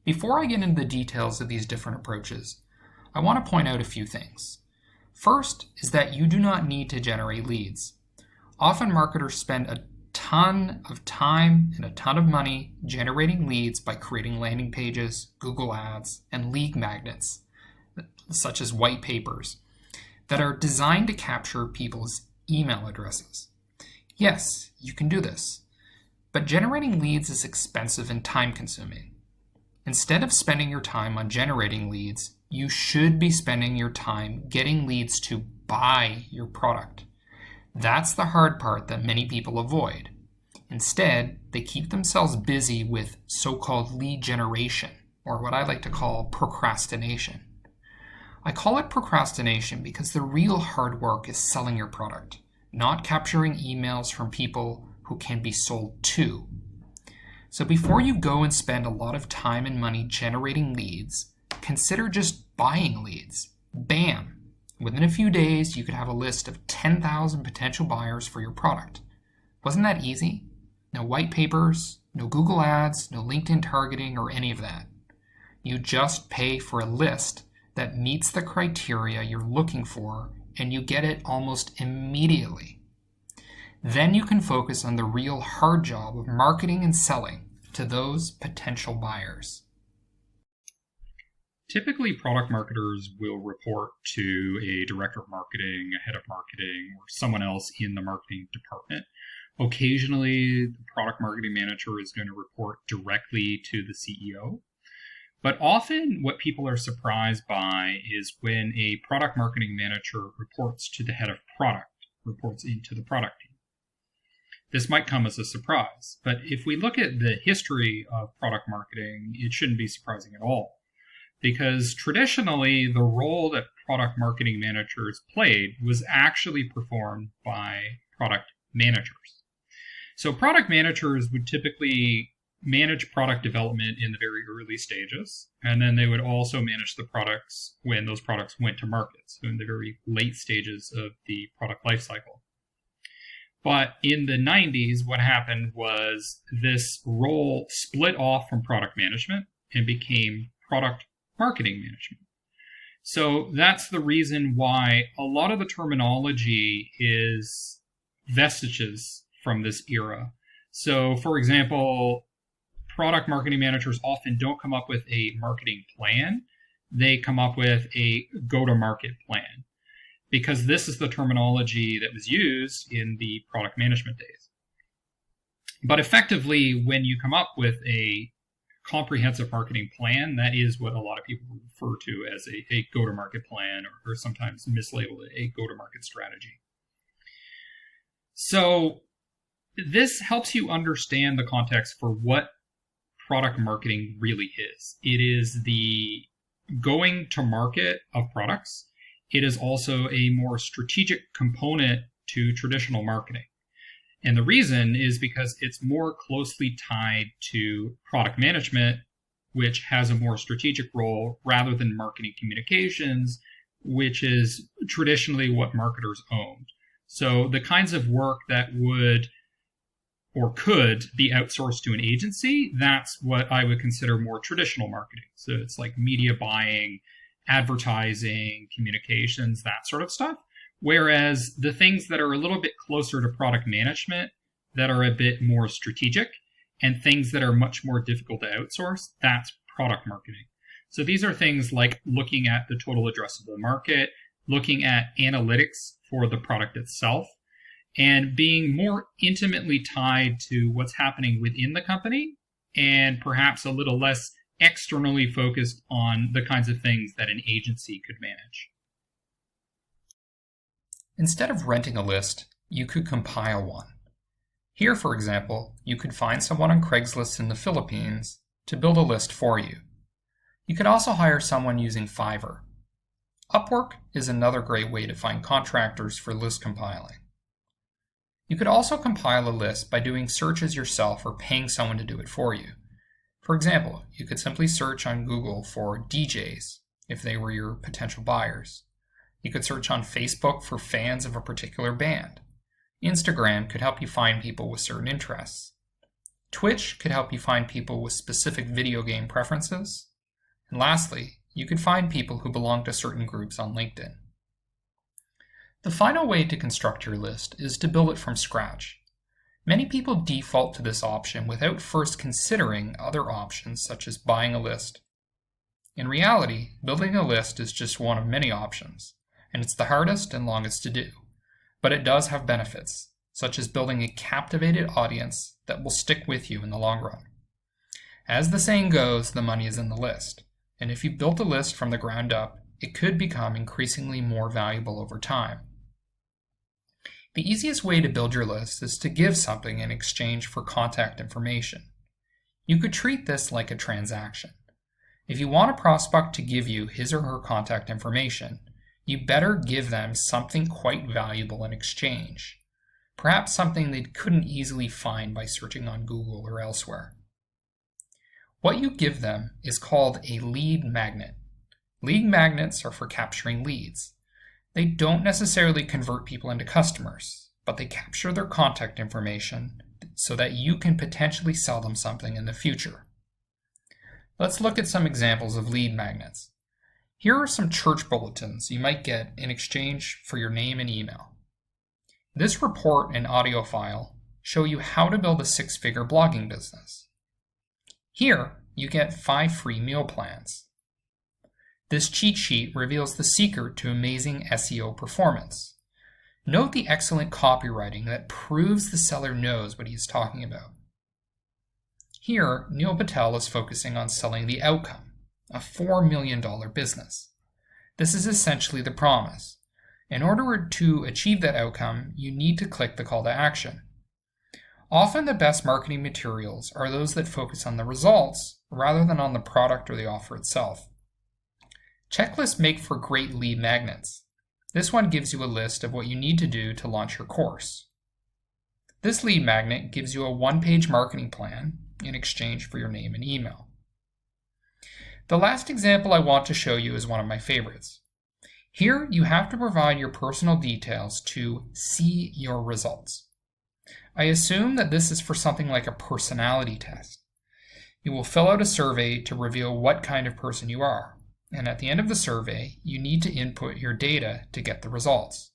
Before I get into the details of these different approaches, I want to point out a few things. First is that you do not need to generate leads. Often marketers spend a ton of time and a ton of money generating leads by creating landing pages, Google Ads, and lead magnets, such as white papers, that are designed to capture people's email addresses. Yes, you can do this, but generating leads is expensive and time-consuming. Instead of spending your time on generating leads, you should be spending your time getting leads to buy your product. That's the hard part that many people avoid. Instead, they keep themselves busy with so-called lead generation, or what I like to call procrastination. I call it procrastination because the real hard work is selling your product, not capturing emails from people who can be sold to. So before you go and spend a lot of time and money generating leads, consider just buying leads. Bam! Within a few days, you could have a list of 10,000 potential buyers for your product. Wasn't that easy? No white papers, no Google Ads, no LinkedIn targeting, or any of that. You just pay for a list that meets the criteria you're looking for, and you get it almost immediately. Then you can focus on the real hard job of marketing and selling to those potential buyers. Typically, product marketers will report to a director of marketing, a head of marketing, or someone else in the marketing department. Occasionally, the product marketing manager is going to report directly to the CEO. But often what people are surprised by is when a product marketing manager reports to the head of product, reports into the product team. This might come as a surprise, but if we look at the history of product marketing, it shouldn't be surprising at all. Because traditionally, the role that product marketing managers played was actually performed by product managers. So product managers would typically manage product development in the very early stages, and then they would also manage the products when those products went to market, so in the very late stages of the product lifecycle. But in the 90s, what happened was this role split off from product management and became product marketing management. So that's the reason why a lot of the terminology is vestiges from this era. So, for example, product marketing managers often don't come up with a marketing plan. They come up with a go-to-market plan, because this is the terminology that was used in the product management days. But effectively, when you come up with a comprehensive marketing plan, that is what a lot of people refer to as a go-to-market plan, or sometimes mislabeled a go-to-market strategy. So this helps you understand the context for what product marketing really is. It is the going to market of products. It is also a more strategic component to traditional marketing. And the reason is because it's more closely tied to product management, which has a more strategic role, rather than marketing communications, which is traditionally what marketers owned. So the kinds of work that would or could be outsourced to an agency, that's what I would consider more traditional marketing. So it's like media buying, advertising, communications, that sort of stuff. Whereas the things that are a little bit closer to product management, that are a bit more strategic, and things that are much more difficult to outsource, that's product marketing. So these are things like looking at the total addressable market, looking at analytics for the product itself, and being more intimately tied to what's happening within the company and perhaps a little less externally focused on the kinds of things that an agency could manage. Instead of renting a list, you could compile one. Here, for example, you could find someone on Craigslist in the Philippines to build a list for you. You could also hire someone using Fiverr. Upwork is another great way to find contractors for list compiling. You could also compile a list by doing searches yourself or paying someone to do it for you. For example, you could simply search on Google for DJs if they were your potential buyers. You could search on Facebook for fans of a particular band. Instagram could help you find people with certain interests. Twitch could help you find people with specific video game preferences. And lastly, you could find people who belong to certain groups on LinkedIn. The final way to construct your list is to build it from scratch. Many people default to this option without first considering other options such as buying a list. In reality, building a list is just one of many options, and it's the hardest and longest to do. But it does have benefits, such as building a captivated audience that will stick with you in the long run. As the saying goes, the money is in the list, and if you built a list from the ground up, it could become increasingly more valuable over time. The easiest way to build your list is to give something in exchange for contact information. You could treat this like a transaction. If you want a prospect to give you his or her contact information, you better give them something quite valuable in exchange. Perhaps something they couldn't easily find by searching on Google or elsewhere. What you give them is called a lead magnet. Lead magnets are for capturing leads. They don't necessarily convert people into customers, but they capture their contact information so that you can potentially sell them something in the future. Let's look at some examples of lead magnets. Here are some church bulletins you might get in exchange for your name and email. This report and audio file show you how to build a 6-figure blogging business. Here, you get 5 free meal plans. This cheat sheet reveals the secret to amazing SEO performance. Note the excellent copywriting that proves the seller knows what he is talking about. Here, Neil Patel is focusing on selling the outcome, a $4 million business. This is essentially the promise. In order to achieve that outcome, you need to click the call to action. Often the best marketing materials are those that focus on the results rather than on the product or the offer itself. Checklists make for great lead magnets. This one gives you a list of what you need to do to launch your course. This lead magnet gives you a 1-page marketing plan in exchange for your name and email. The last example I want to show you is one of my favorites. Here you have to provide your personal details to see your results. I assume that this is for something like a personality test. You will fill out a survey to reveal what kind of person you are. And at the end of the survey, you need to input your data to get the results.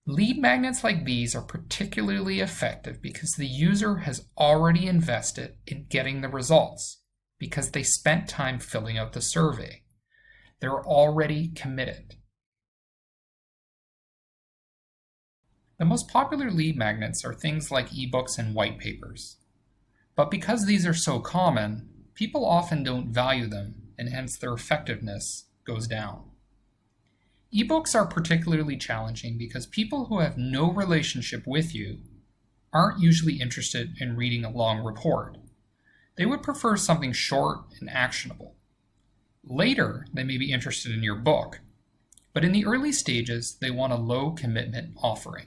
Lead magnets like these are particularly effective because the user has already invested in getting the results because they spent time filling out the survey. They're already committed. The most popular lead magnets are things like ebooks and white papers. But because these are so common, people often don't value them, and hence their effectiveness goes down. Ebooks are particularly challenging because people who have no relationship with you aren't usually interested in reading a long report. They would prefer something short and actionable. Later, they may be interested in your book, but in the early stages, they want a low commitment offering.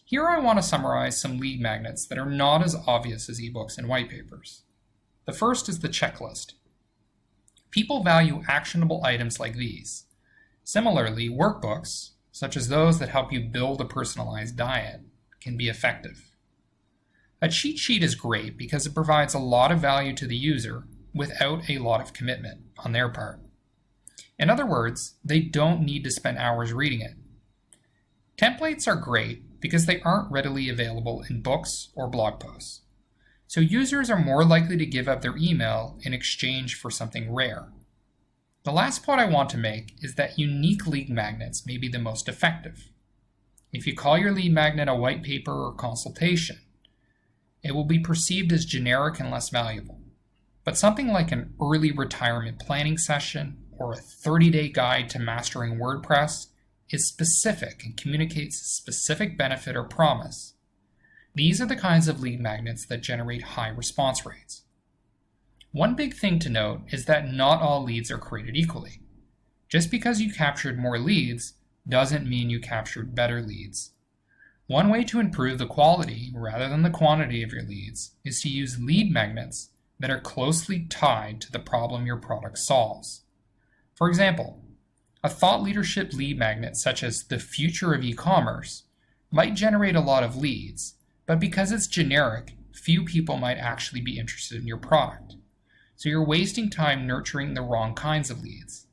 Here I want to summarize some lead magnets that are not as obvious as ebooks and white papers. The first is the checklist. People value actionable items like these. Similarly, workbooks, such as those that help you build a personalized diet, can be effective. A cheat sheet is great because it provides a lot of value to the user without a lot of commitment on their part. In other words, they don't need to spend hours reading it. Templates are great because they aren't readily available in books or blog posts. So users are more likely to give up their email in exchange for something rare. The last point I want to make is that unique lead magnets may be the most effective. If you call your lead magnet a white paper or consultation, it will be perceived as generic and less valuable. But something like an early retirement planning session or a 30-day guide to mastering WordPress is specific and communicates a specific benefit or promise. These are the kinds of lead magnets that generate high response rates. One big thing to note is that not all leads are created equally. Just because you captured more leads doesn't mean you captured better leads. One way to improve the quality rather than the quantity of your leads is to use lead magnets that are closely tied to the problem your product solves. For example, a thought leadership lead magnet such as the future of e-commerce might generate a lot of leads, but because it's generic, few people might actually be interested in your product. So you're wasting time nurturing the wrong kinds of leads.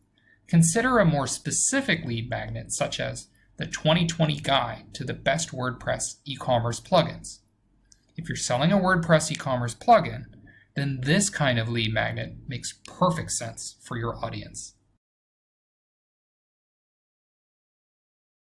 Consider a more specific lead magnet such as the 2020 guide to the best WordPress e-commerce plugins. If you're selling a WordPress e-commerce plugin, then this kind of lead magnet makes perfect sense for your audience.